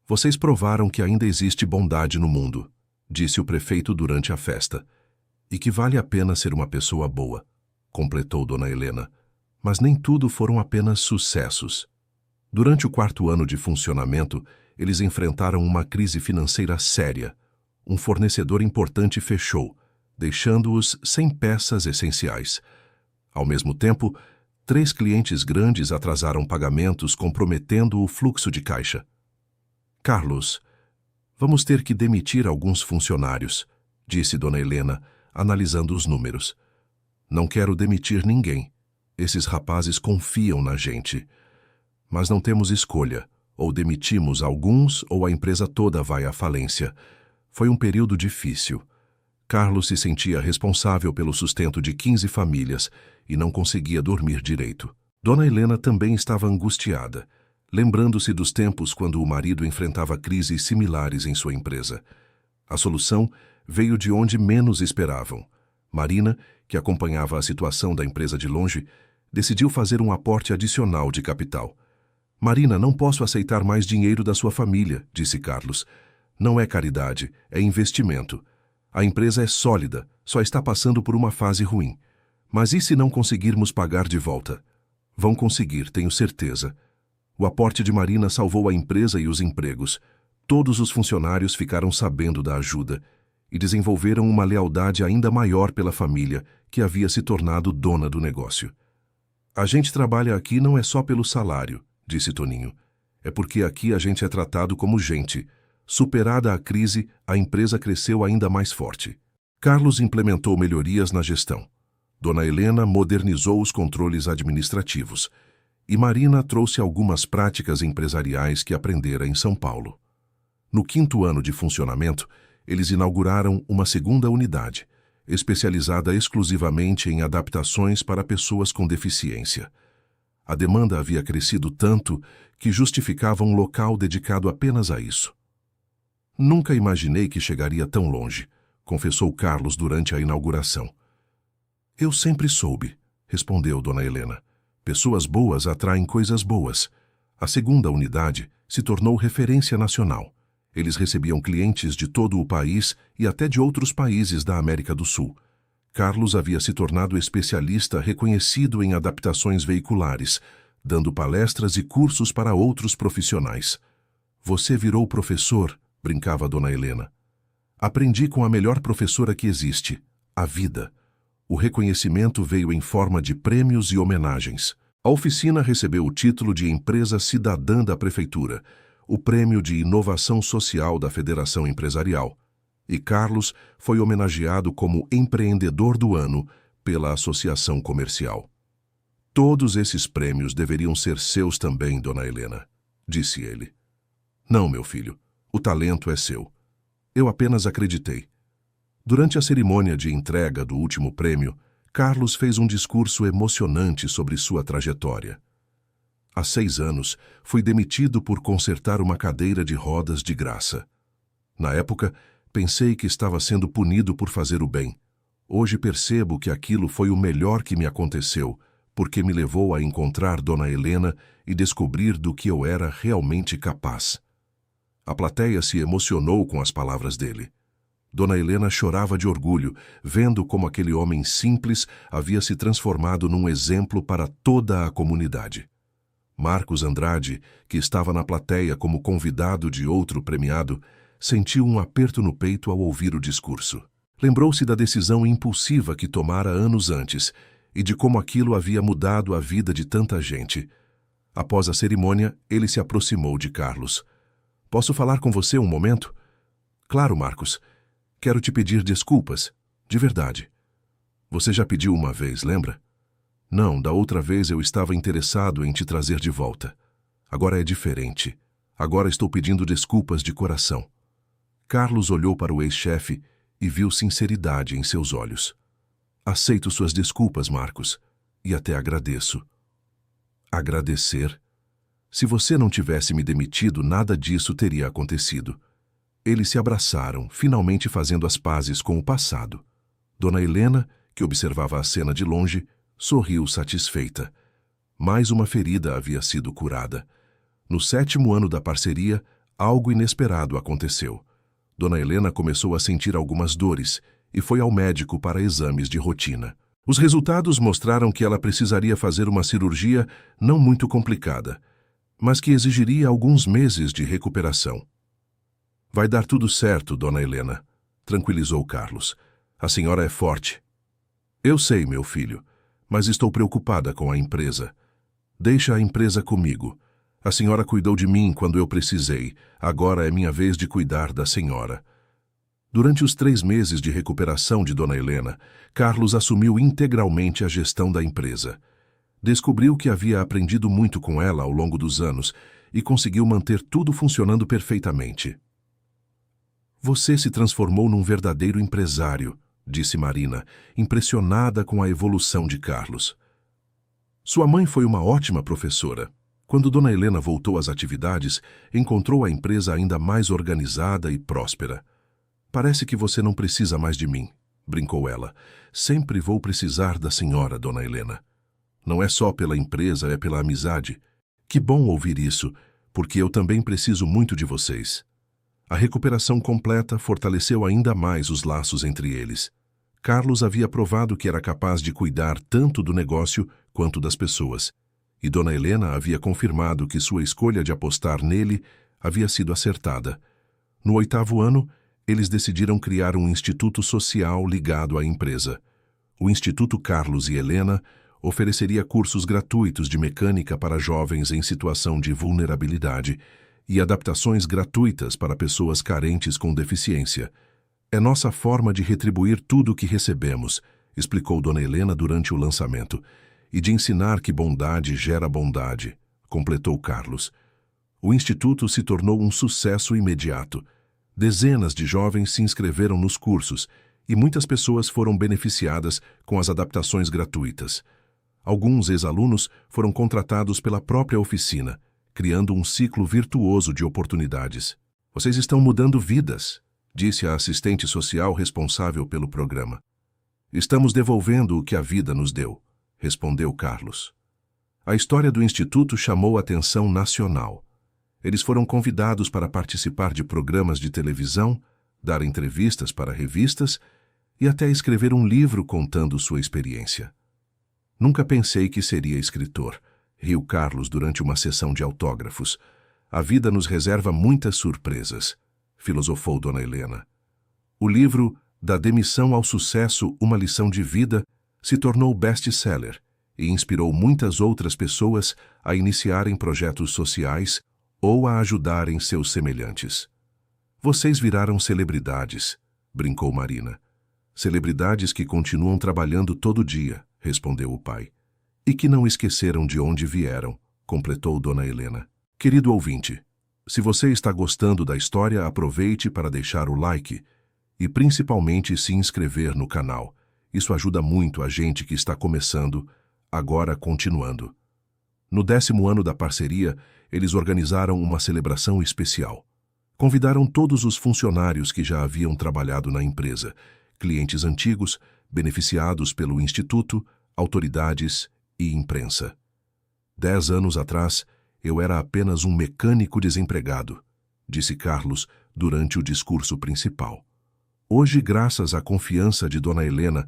Vocês provaram que ainda existe bondade no mundo, disse o prefeito durante a festa, e que vale a pena ser uma pessoa boa, completou Dona Helena. Mas nem tudo foram apenas sucessos. Durante o 4º ano de funcionamento, eles enfrentaram uma crise financeira séria. Um fornecedor importante fechou, deixando-os sem peças essenciais. Ao mesmo tempo, 3 clientes grandes atrasaram pagamentos, comprometendo o fluxo de caixa. Carlos, vamos ter que demitir alguns funcionários, disse Dona Helena, analisando os números. Não quero demitir ninguém. Esses rapazes confiam na gente. Mas não temos escolha. Ou demitimos alguns ou a empresa toda vai à falência. Foi um período difícil. Carlos se sentia responsável pelo sustento de 15 famílias e não conseguia dormir direito. Dona Helena também estava angustiada, lembrando-se dos tempos quando o marido enfrentava crises similares em sua empresa. A solução veio de onde menos esperavam. Marina, que acompanhava a situação da empresa de longe, decidiu fazer um aporte adicional de capital. Marina, não posso aceitar mais dinheiro da sua família, disse Carlos. Não é caridade, é investimento. A empresa é sólida, só está passando por uma fase ruim. Mas e se não conseguirmos pagar de volta? Vão conseguir, tenho certeza. O aporte de Marina salvou a empresa e os empregos. Todos os funcionários ficaram sabendo da ajuda e desenvolveram uma lealdade ainda maior pela família, que havia se tornado dona do negócio. A gente trabalha aqui não é só pelo salário, disse Toninho. É porque aqui a gente é tratado como gente. Superada a crise, a empresa cresceu ainda mais forte. Carlos implementou melhorias na gestão. Dona Helena modernizou os controles administrativos. E Marina trouxe algumas práticas empresariais que aprendera em São Paulo. No 5º ano de funcionamento, eles inauguraram uma segunda unidade, especializada exclusivamente em adaptações para pessoas com deficiência. A demanda havia crescido tanto que justificava um local dedicado apenas a isso. Nunca imaginei que chegaria tão longe, confessou Carlos durante a inauguração. Eu sempre soube, respondeu Dona Helena. Pessoas boas atraem coisas boas. A segunda unidade se tornou referência nacional. Eles recebiam clientes de todo o país e até de outros países da América do Sul. Carlos havia se tornado especialista reconhecido em adaptações veiculares, dando palestras e cursos para outros profissionais. Você virou professor, brincava Dona Helena. Aprendi com a melhor professora que existe, a vida. O reconhecimento veio em forma de prêmios e homenagens. A oficina recebeu o título de Empresa Cidadã da Prefeitura, o Prêmio de Inovação Social da Federação Empresarial, e Carlos foi homenageado como Empreendedor do Ano pela Associação Comercial. Todos esses prêmios deveriam ser seus também, Dona Helena, disse ele. Não, meu filho, o talento é seu. Eu apenas acreditei. Durante a cerimônia de entrega do último prêmio, Carlos fez um discurso emocionante sobre sua trajetória. Há 6 anos, fui demitido por consertar uma cadeira de rodas de graça. Na época, pensei que estava sendo punido por fazer o bem. Hoje percebo que aquilo foi o melhor que me aconteceu, porque me levou a encontrar Dona Helena e descobrir do que eu era realmente capaz. A plateia se emocionou com as palavras dele. Dona Helena chorava de orgulho, vendo como aquele homem simples havia se transformado num exemplo para toda a comunidade. Marcos Andrade, que estava na plateia como convidado de outro premiado, sentiu um aperto no peito ao ouvir o discurso. Lembrou-se da decisão impulsiva que tomara anos antes e de como aquilo havia mudado a vida de tanta gente. Após a cerimônia, ele se aproximou de Carlos. Posso falar com você um momento? Claro, Marcos. Quero te pedir desculpas, de verdade. Você já pediu uma vez, lembra? Não, da outra vez eu estava interessado em te trazer de volta. Agora é diferente. Agora estou pedindo desculpas de coração. Carlos olhou para o ex-chefe e viu sinceridade em seus olhos. Aceito suas desculpas, Marcos, e até agradeço. Agradecer? Se você não tivesse me demitido, nada disso teria acontecido. Eles se abraçaram, finalmente fazendo as pazes com o passado. Dona Helena, que observava a cena de longe, sorriu satisfeita. Mais uma ferida havia sido curada. No 7º ano da parceria, algo inesperado aconteceu. Dona Helena começou a sentir algumas dores e foi ao médico para exames de rotina. Os resultados mostraram que ela precisaria fazer uma cirurgia não muito complicada, mas que exigiria alguns meses de recuperação. Vai dar tudo certo, Dona Helena, tranquilizou Carlos. A senhora é forte. Eu sei, meu filho, mas estou preocupada com a empresa. Deixa a empresa comigo. A senhora cuidou de mim quando eu precisei. Agora é minha vez de cuidar da senhora. Durante os 3 meses de recuperação de Dona Helena, Carlos assumiu integralmente a gestão da empresa. Descobriu que havia aprendido muito com ela ao longo dos anos e conseguiu manter tudo funcionando perfeitamente. Você se transformou num verdadeiro empresário, disse Marina, impressionada com a evolução de Carlos. Sua mãe foi uma ótima professora. Quando Dona Helena voltou às atividades, encontrou a empresa ainda mais organizada e próspera. Parece que você não precisa mais de mim, brincou ela. Sempre vou precisar da senhora, Dona Helena. Não é só pela empresa, é pela amizade. Que bom ouvir isso, porque eu também preciso muito de vocês. A recuperação completa fortaleceu ainda mais os laços entre eles. Carlos havia provado que era capaz de cuidar tanto do negócio quanto das pessoas, e Dona Helena havia confirmado que sua escolha de apostar nele havia sido acertada. No 8º ano, eles decidiram criar um instituto social ligado à empresa. O Instituto Carlos e Helena ofereceria cursos gratuitos de mecânica para jovens em situação de vulnerabilidade e adaptações gratuitas para pessoas carentes com deficiência. É nossa forma de retribuir tudo o que recebemos, explicou Dona Helena durante o lançamento, e de ensinar que bondade gera bondade, completou Carlos. O Instituto se tornou um sucesso imediato. Dezenas de jovens se inscreveram nos cursos e muitas pessoas foram beneficiadas com as adaptações gratuitas. Alguns ex-alunos foram contratados pela própria oficina, criando um ciclo virtuoso de oportunidades. Vocês estão mudando vidas, disse a assistente social responsável pelo programa. Estamos devolvendo o que a vida nos deu, respondeu Carlos. A história do Instituto chamou a atenção nacional. Eles foram convidados para participar de programas de televisão, dar entrevistas para revistas e até escrever um livro contando sua experiência. Nunca pensei que seria escritor, riu Carlos durante uma sessão de autógrafos. A vida nos reserva muitas surpresas, filosofou Dona Helena. O livro Da Demissão ao Sucesso, uma lição de vida, se tornou best-seller e inspirou muitas outras pessoas a iniciarem projetos sociais ou a ajudarem seus semelhantes. Vocês viraram celebridades, brincou Marina. Celebridades que continuam trabalhando todo dia, respondeu o pai. E que não esqueceram de onde vieram, completou Dona Helena. Querido ouvinte, se você está gostando da história, aproveite para deixar o like e principalmente se inscrever no canal. Isso ajuda muito a gente que está começando, agora continuando. No 10º ano da parceria, eles organizaram uma celebração especial. Convidaram todos os funcionários que já haviam trabalhado na empresa, clientes antigos, beneficiados pelo Instituto, autoridades e imprensa. 10 anos atrás, eu era apenas um mecânico desempregado, disse Carlos durante o discurso principal. Hoje, graças à confiança de Dona Helena,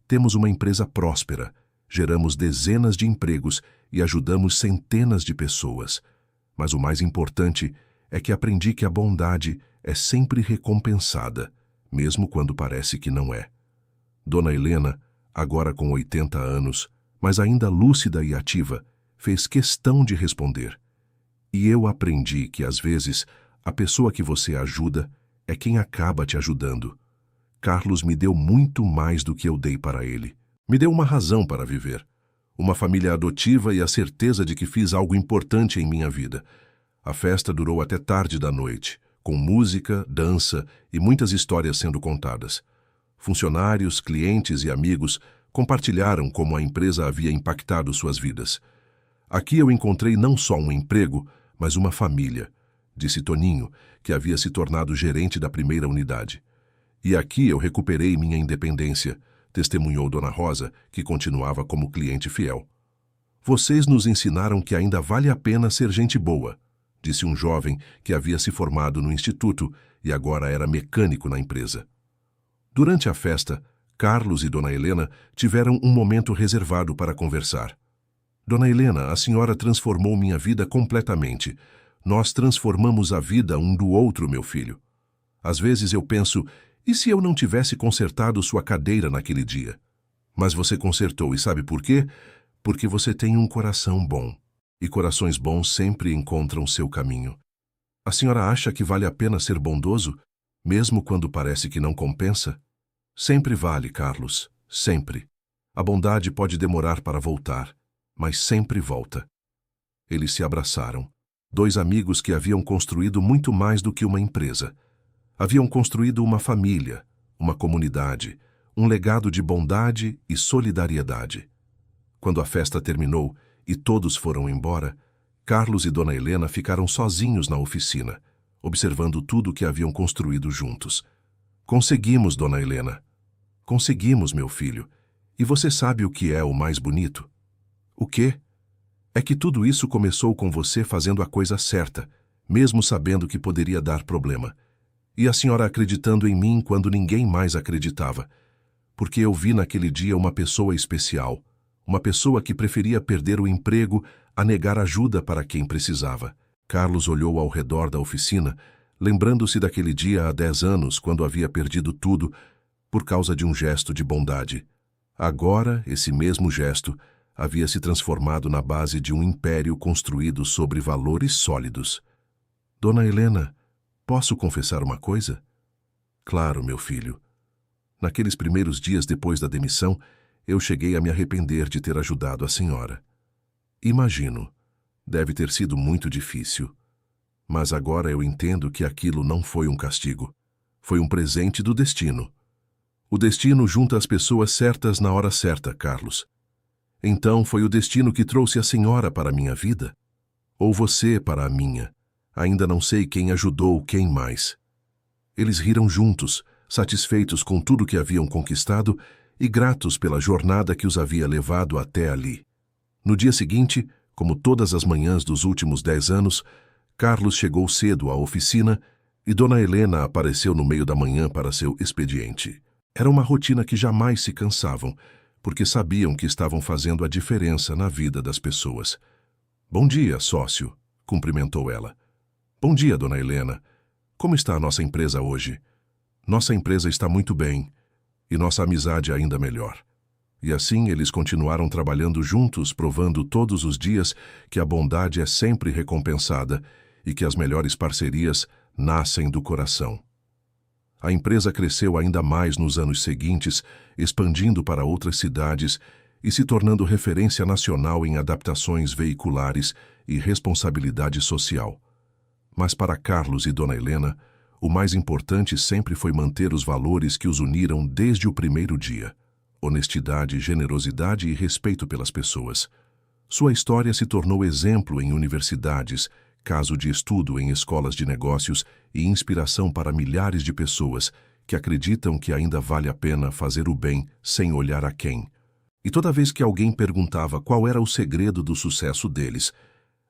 temos uma empresa próspera, geramos dezenas de empregos e ajudamos centenas de pessoas. Mas o mais importante é que aprendi que a bondade é sempre recompensada, mesmo quando parece que não é. Dona Helena, agora com 80 anos, mas ainda lúcida e ativa, fez questão de responder. E eu aprendi que, às vezes, a pessoa que você ajuda é quem acaba te ajudando. Carlos me deu muito mais do que eu dei para ele. Me deu uma razão para viver, uma família adotiva e a certeza de que fiz algo importante em minha vida. A festa durou até tarde da noite, com música, dança e muitas histórias sendo contadas. Funcionários, clientes e amigos compartilharam como a empresa havia impactado suas vidas. Aqui eu encontrei não só um emprego, mas uma família, disse Toninho, que havia se tornado gerente da primeira unidade. E aqui eu recuperei minha independência, testemunhou Dona Rosa, que continuava como cliente fiel. Vocês nos ensinaram que ainda vale a pena ser gente boa, disse um jovem que havia se formado no instituto e agora era mecânico na empresa. Durante a festa, Carlos e Dona Helena tiveram um momento reservado para conversar. Dona Helena, a senhora transformou minha vida completamente. Nós transformamos a vida um do outro, meu filho. Às vezes eu penso, e se eu não tivesse consertado sua cadeira naquele dia? Mas você consertou, e sabe por quê? Porque você tem um coração bom. E corações bons sempre encontram seu caminho. A senhora acha que vale a pena ser bondoso, mesmo quando parece que não compensa? Sempre vale, Carlos, sempre. A bondade pode demorar para voltar, mas sempre volta. Eles se abraçaram. Dois amigos que haviam construído muito mais do que uma empresa. Haviam construído uma família, uma comunidade, um legado de bondade e solidariedade. Quando a festa terminou e todos foram embora, Carlos e Dona Helena ficaram sozinhos na oficina, observando tudo o que haviam construído juntos. Conseguimos, Dona Helena. Conseguimos, meu filho. E você sabe o que é o mais bonito? O quê? É que tudo isso começou com você fazendo a coisa certa, mesmo sabendo que poderia dar problema. E a senhora acreditando em mim quando ninguém mais acreditava. Porque eu vi naquele dia uma pessoa especial, uma pessoa que preferia perder o emprego a negar ajuda para quem precisava. Carlos olhou ao redor da oficina, lembrando-se daquele dia há 10 anos, quando havia perdido tudo por causa de um gesto de bondade. Agora, esse mesmo gesto havia se transformado na base de um império construído sobre valores sólidos. Dona Helena, posso confessar uma coisa? Claro, meu filho. Naqueles primeiros dias depois da demissão, eu cheguei a me arrepender de ter ajudado a senhora. Imagino, deve ter sido muito difícil. Mas agora eu entendo que aquilo não foi um castigo. Foi um presente do destino. O destino junta as pessoas certas na hora certa, Carlos. Então foi o destino que trouxe a senhora para a minha vida? Ou você para a minha? Ainda não sei quem ajudou quem mais. Eles riram juntos, satisfeitos com tudo que haviam conquistado e gratos pela jornada que os havia levado até ali. No dia seguinte, como todas as manhãs dos últimos 10 anos, Carlos chegou cedo à oficina e Dona Helena apareceu no meio da manhã para seu expediente. Era uma rotina que jamais se cansavam, porque sabiam que estavam fazendo a diferença na vida das pessoas. Bom dia, sócio, cumprimentou ela. Bom dia, Dona Helena. Como está a nossa empresa hoje? Nossa empresa está muito bem, e nossa amizade ainda melhor. E assim eles continuaram trabalhando juntos, provando todos os dias que a bondade é sempre recompensada e que as melhores parcerias nascem do coração. A empresa cresceu ainda mais nos anos seguintes, expandindo para outras cidades e se tornando referência nacional em adaptações veiculares e responsabilidade social. Mas para Carlos e Dona Helena, o mais importante sempre foi manter os valores que os uniram desde o primeiro dia: honestidade, generosidade e respeito pelas pessoas. Sua história se tornou exemplo em universidades, caso de estudo em escolas de negócios e inspiração para milhares de pessoas que acreditam que ainda vale a pena fazer o bem sem olhar a quem. E toda vez que alguém perguntava qual era o segredo do sucesso deles,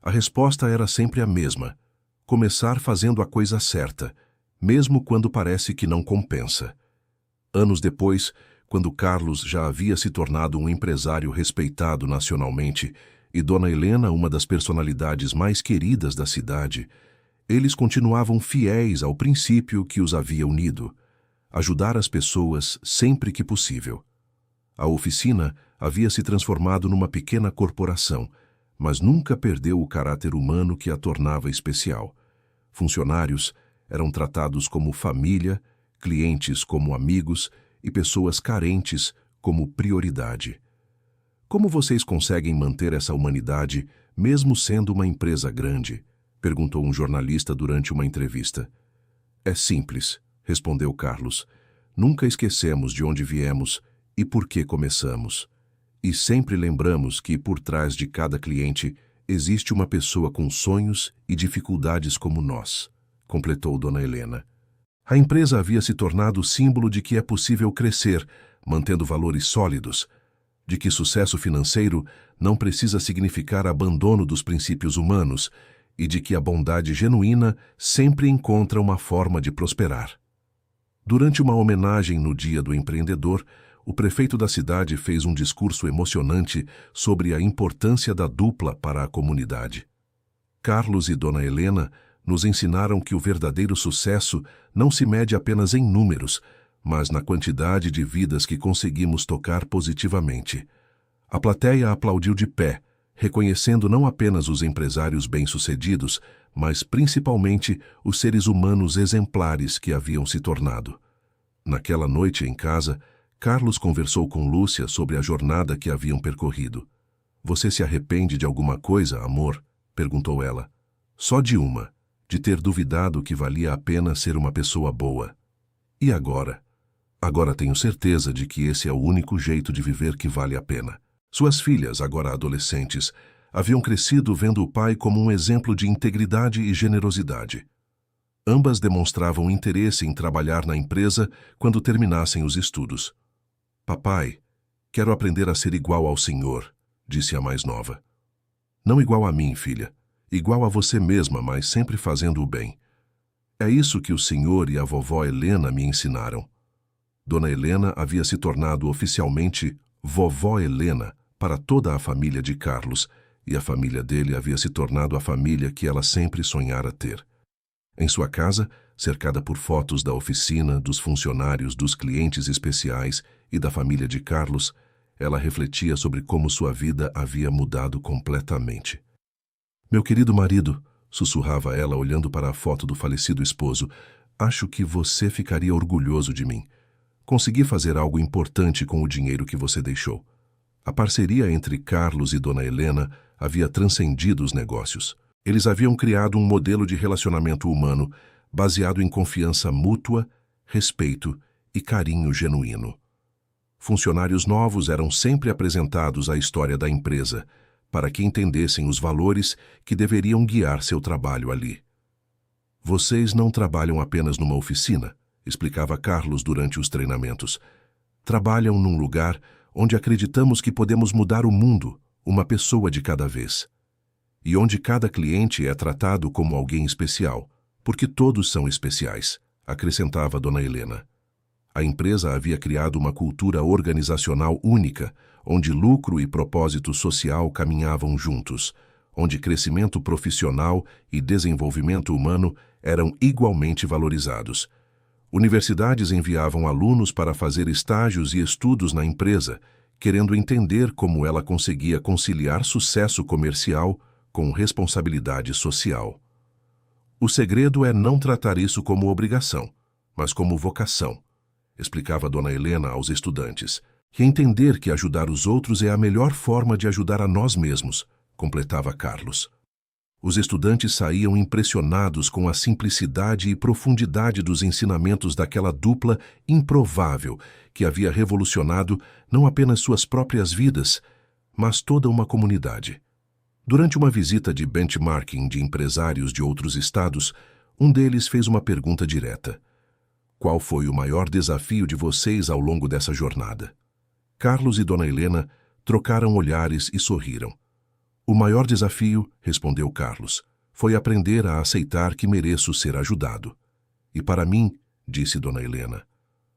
a resposta era sempre a mesma: começar fazendo a coisa certa, mesmo quando parece que não compensa. Anos depois, quando Carlos já havia se tornado um empresário respeitado nacionalmente e Dona Helena uma das personalidades mais queridas da cidade, eles continuavam fiéis ao princípio que os havia unido: ajudar as pessoas sempre que possível. A oficina havia se transformado numa pequena corporação, mas nunca perdeu o caráter humano que a tornava especial. Funcionários eram tratados como família, clientes como amigos e pessoas carentes como prioridade. Como vocês conseguem manter essa humanidade, mesmo sendo uma empresa grande? Perguntou um jornalista durante uma entrevista. É simples, respondeu Carlos. Nunca esquecemos de onde viemos e por que começamos. E sempre lembramos que, por trás de cada cliente, existe uma pessoa com sonhos e dificuldades como nós, completou Dona Helena. A empresa havia se tornado símbolo de que é possível crescer, mantendo valores sólidos, de que sucesso financeiro não precisa significar abandono dos princípios humanos e de que a bondade genuína sempre encontra uma forma de prosperar. Durante uma homenagem no Dia do Empreendedor, o prefeito da cidade fez um discurso emocionante sobre a importância da dupla para a comunidade. Carlos e Dona Helena nos ensinaram que o verdadeiro sucesso não se mede apenas em números, mas na quantidade de vidas que conseguimos tocar positivamente. A plateia aplaudiu de pé, reconhecendo não apenas os empresários bem-sucedidos, mas principalmente os seres humanos exemplares que haviam se tornado. Naquela noite em casa, Carlos conversou com Lúcia sobre a jornada que haviam percorrido. "Você se arrepende de alguma coisa, amor?" perguntou ela. "Só de uma, de ter duvidado que valia a pena ser uma pessoa boa. E agora? Agora tenho certeza de que esse é o único jeito de viver que vale a pena." Suas filhas, agora adolescentes, haviam crescido vendo o pai como um exemplo de integridade e generosidade. Ambas demonstravam interesse em trabalhar na empresa quando terminassem os estudos. "Papai, quero aprender a ser igual ao senhor", disse a mais nova. "Não igual a mim, filha. Igual a você mesma, mas sempre fazendo o bem." É isso que o senhor e a vovó Helena me ensinaram. Dona Helena havia se tornado oficialmente Vovó Helena para toda a família de Carlos, e a família dele havia se tornado a família que ela sempre sonhara ter. Em sua casa, cercada por fotos da oficina, dos funcionários, dos clientes especiais e da família de Carlos, ela refletia sobre como sua vida havia mudado completamente. Meu querido marido, sussurrava ela olhando para a foto do falecido esposo, acho que você ficaria orgulhoso de mim. Consegui fazer algo importante com o dinheiro que você deixou. A parceria entre Carlos e Dona Helena havia transcendido os negócios. Eles haviam criado um modelo de relacionamento humano baseado em confiança mútua, respeito e carinho genuíno. Funcionários novos eram sempre apresentados à história da empresa, para que entendessem os valores que deveriam guiar seu trabalho ali. Vocês não trabalham apenas numa oficina, explicava Carlos durante os treinamentos. Trabalham num lugar onde acreditamos que podemos mudar o mundo, uma pessoa de cada vez. E onde cada cliente é tratado como alguém especial, porque todos são especiais, acrescentava Dona Helena. A empresa havia criado uma cultura organizacional única, onde lucro e propósito social caminhavam juntos, onde crescimento profissional e desenvolvimento humano eram igualmente valorizados. Universidades enviavam alunos para fazer estágios e estudos na empresa, querendo entender como ela conseguia conciliar sucesso comercial com responsabilidade social. O segredo é não tratar isso como obrigação, mas como vocação, explicava Dona Helena aos estudantes, e entender que ajudar os outros é a melhor forma de ajudar a nós mesmos, completava Carlos. Os estudantes saíam impressionados com a simplicidade e profundidade dos ensinamentos daquela dupla improvável que havia revolucionado não apenas suas próprias vidas, mas toda uma comunidade. Durante uma visita de benchmarking de empresários de outros estados, um deles fez uma pergunta direta. Qual foi o maior desafio de vocês ao longo dessa jornada? Carlos e Dona Helena trocaram olhares e sorriram. O maior desafio, respondeu Carlos, foi aprender a aceitar que mereço ser ajudado. E para mim, disse Dona Helena,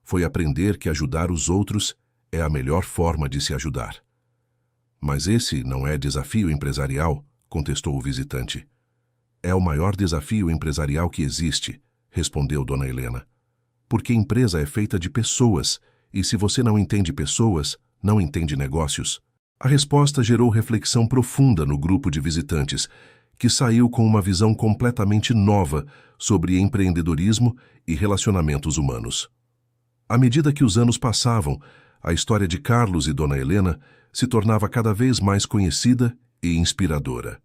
foi aprender que ajudar os outros é a melhor forma de se ajudar. Mas esse não é desafio empresarial, contestou o visitante. É o maior desafio empresarial que existe, respondeu Dona Helena. Porque empresa é feita de pessoas, e se você não entende pessoas, não entende negócios. A resposta gerou reflexão profunda no grupo de visitantes, que saiu com uma visão completamente nova sobre empreendedorismo e relacionamentos humanos. À medida que os anos passavam, a história de Carlos e Dona Helena se tornava cada vez mais conhecida e inspiradora.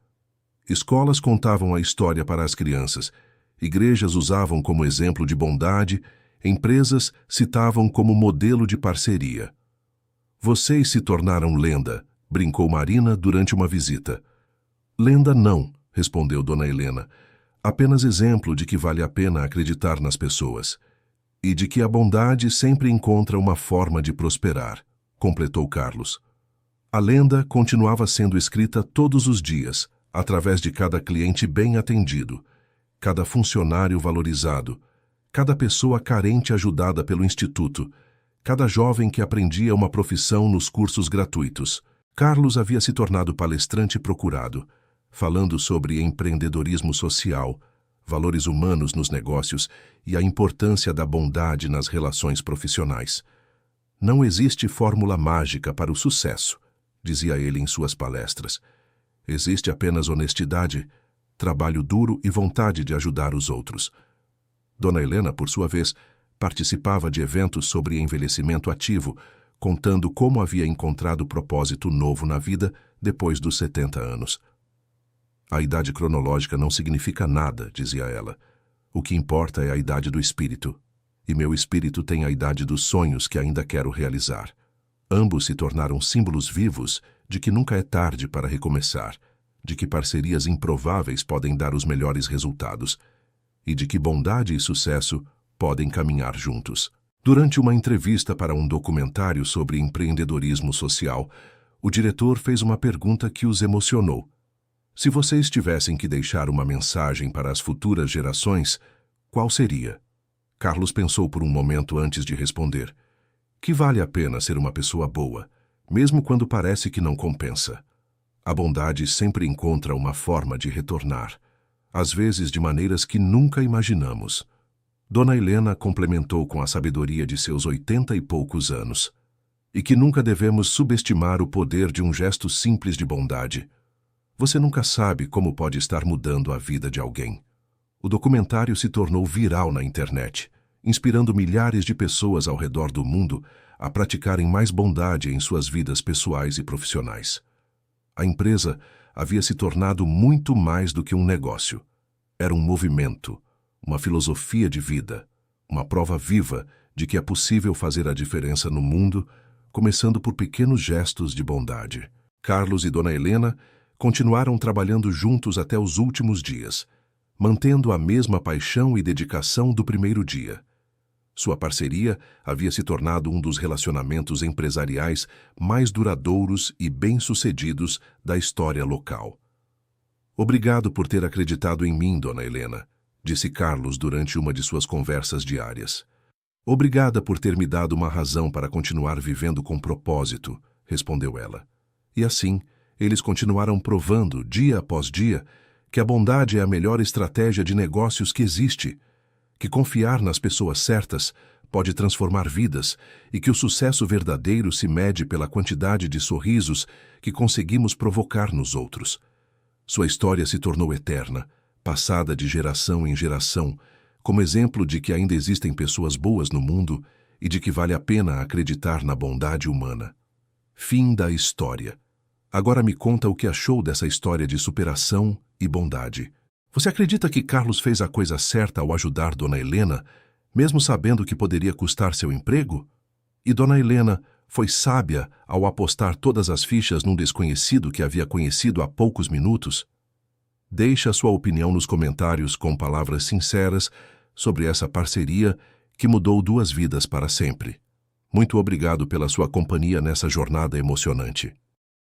Escolas contavam a história para as crianças, igrejas usavam como exemplo de bondade, empresas citavam como modelo de parceria. Vocês se tornaram lenda, brincou Marina durante uma visita. Lenda não, respondeu Dona Helena. Apenas exemplo de que vale a pena acreditar nas pessoas. E de que a bondade sempre encontra uma forma de prosperar, completou Carlos. A lenda continuava sendo escrita todos os dias, através de cada cliente bem atendido, cada funcionário valorizado, cada pessoa carente ajudada pelo Instituto, cada jovem que aprendia uma profissão nos cursos gratuitos. Carlos havia se tornado palestrante procurado, falando sobre empreendedorismo social, valores humanos nos negócios e a importância da bondade nas relações profissionais. Não existe fórmula mágica para o sucesso, dizia ele em suas palestras. Existe apenas honestidade, trabalho duro e vontade de ajudar os outros. Dona Helena, por sua vez, participava de eventos sobre envelhecimento ativo, contando como havia encontrado propósito novo na vida depois dos 70 anos. A idade cronológica não significa nada, dizia ela. O que importa é a idade do espírito, e meu espírito tem a idade dos sonhos que ainda quero realizar. Ambos se tornaram símbolos vivos de que nunca é tarde para recomeçar, de que parcerias improváveis podem dar os melhores resultados, e de que bondade e sucesso podem caminhar juntos. Durante uma entrevista para um documentário sobre empreendedorismo social, o diretor fez uma pergunta que os emocionou. Se vocês tivessem que deixar uma mensagem para as futuras gerações, Qual seria? Carlos pensou por um momento antes de responder. Que vale a pena ser uma pessoa boa, mesmo quando parece que não compensa. A bondade sempre encontra uma forma de retornar, às vezes de maneiras que nunca imaginamos. Dona Helena complementou com a sabedoria de seus 80 e poucos anos. E que nunca devemos subestimar o poder de um gesto simples de bondade. Você nunca sabe como pode estar mudando a vida de alguém. O documentário se tornou viral na internet, inspirando milhares de pessoas ao redor do mundo a praticarem mais bondade em suas vidas pessoais e profissionais. A empresa havia se tornado muito mais do que um negócio. Era um movimento, uma filosofia de vida, uma prova viva de que é possível fazer a diferença no mundo, começando por pequenos gestos de bondade. Carlos e Dona Helena continuaram trabalhando juntos até os últimos dias, mantendo a mesma paixão e dedicação do primeiro dia. Sua parceria havia se tornado um dos relacionamentos empresariais mais duradouros e bem-sucedidos da história local. Obrigado por ter acreditado em mim, Dona Helena, disse Carlos durante uma de suas conversas diárias. Obrigada por ter me dado uma razão para continuar vivendo com propósito, respondeu ela. E assim, eles continuaram provando, dia após dia, que a bondade é a melhor estratégia de negócios que existe, que confiar nas pessoas certas pode transformar vidas e que o sucesso verdadeiro se mede pela quantidade de sorrisos que conseguimos provocar nos outros. Sua história se tornou eterna, passada de geração em geração, como exemplo de que ainda existem pessoas boas no mundo e de que vale a pena acreditar na bondade humana. Fim da história. Agora me conta o que achou dessa história de superação e bondade. Você acredita que Carlos fez a coisa certa ao ajudar Dona Helena, mesmo sabendo que poderia custar seu emprego? E Dona Helena foi sábia ao apostar todas as fichas num desconhecido que havia conhecido há poucos minutos? Deixe a sua opinião nos comentários com palavras sinceras sobre essa parceria que mudou 2 vidas para sempre. Muito obrigado pela sua companhia nessa jornada emocionante.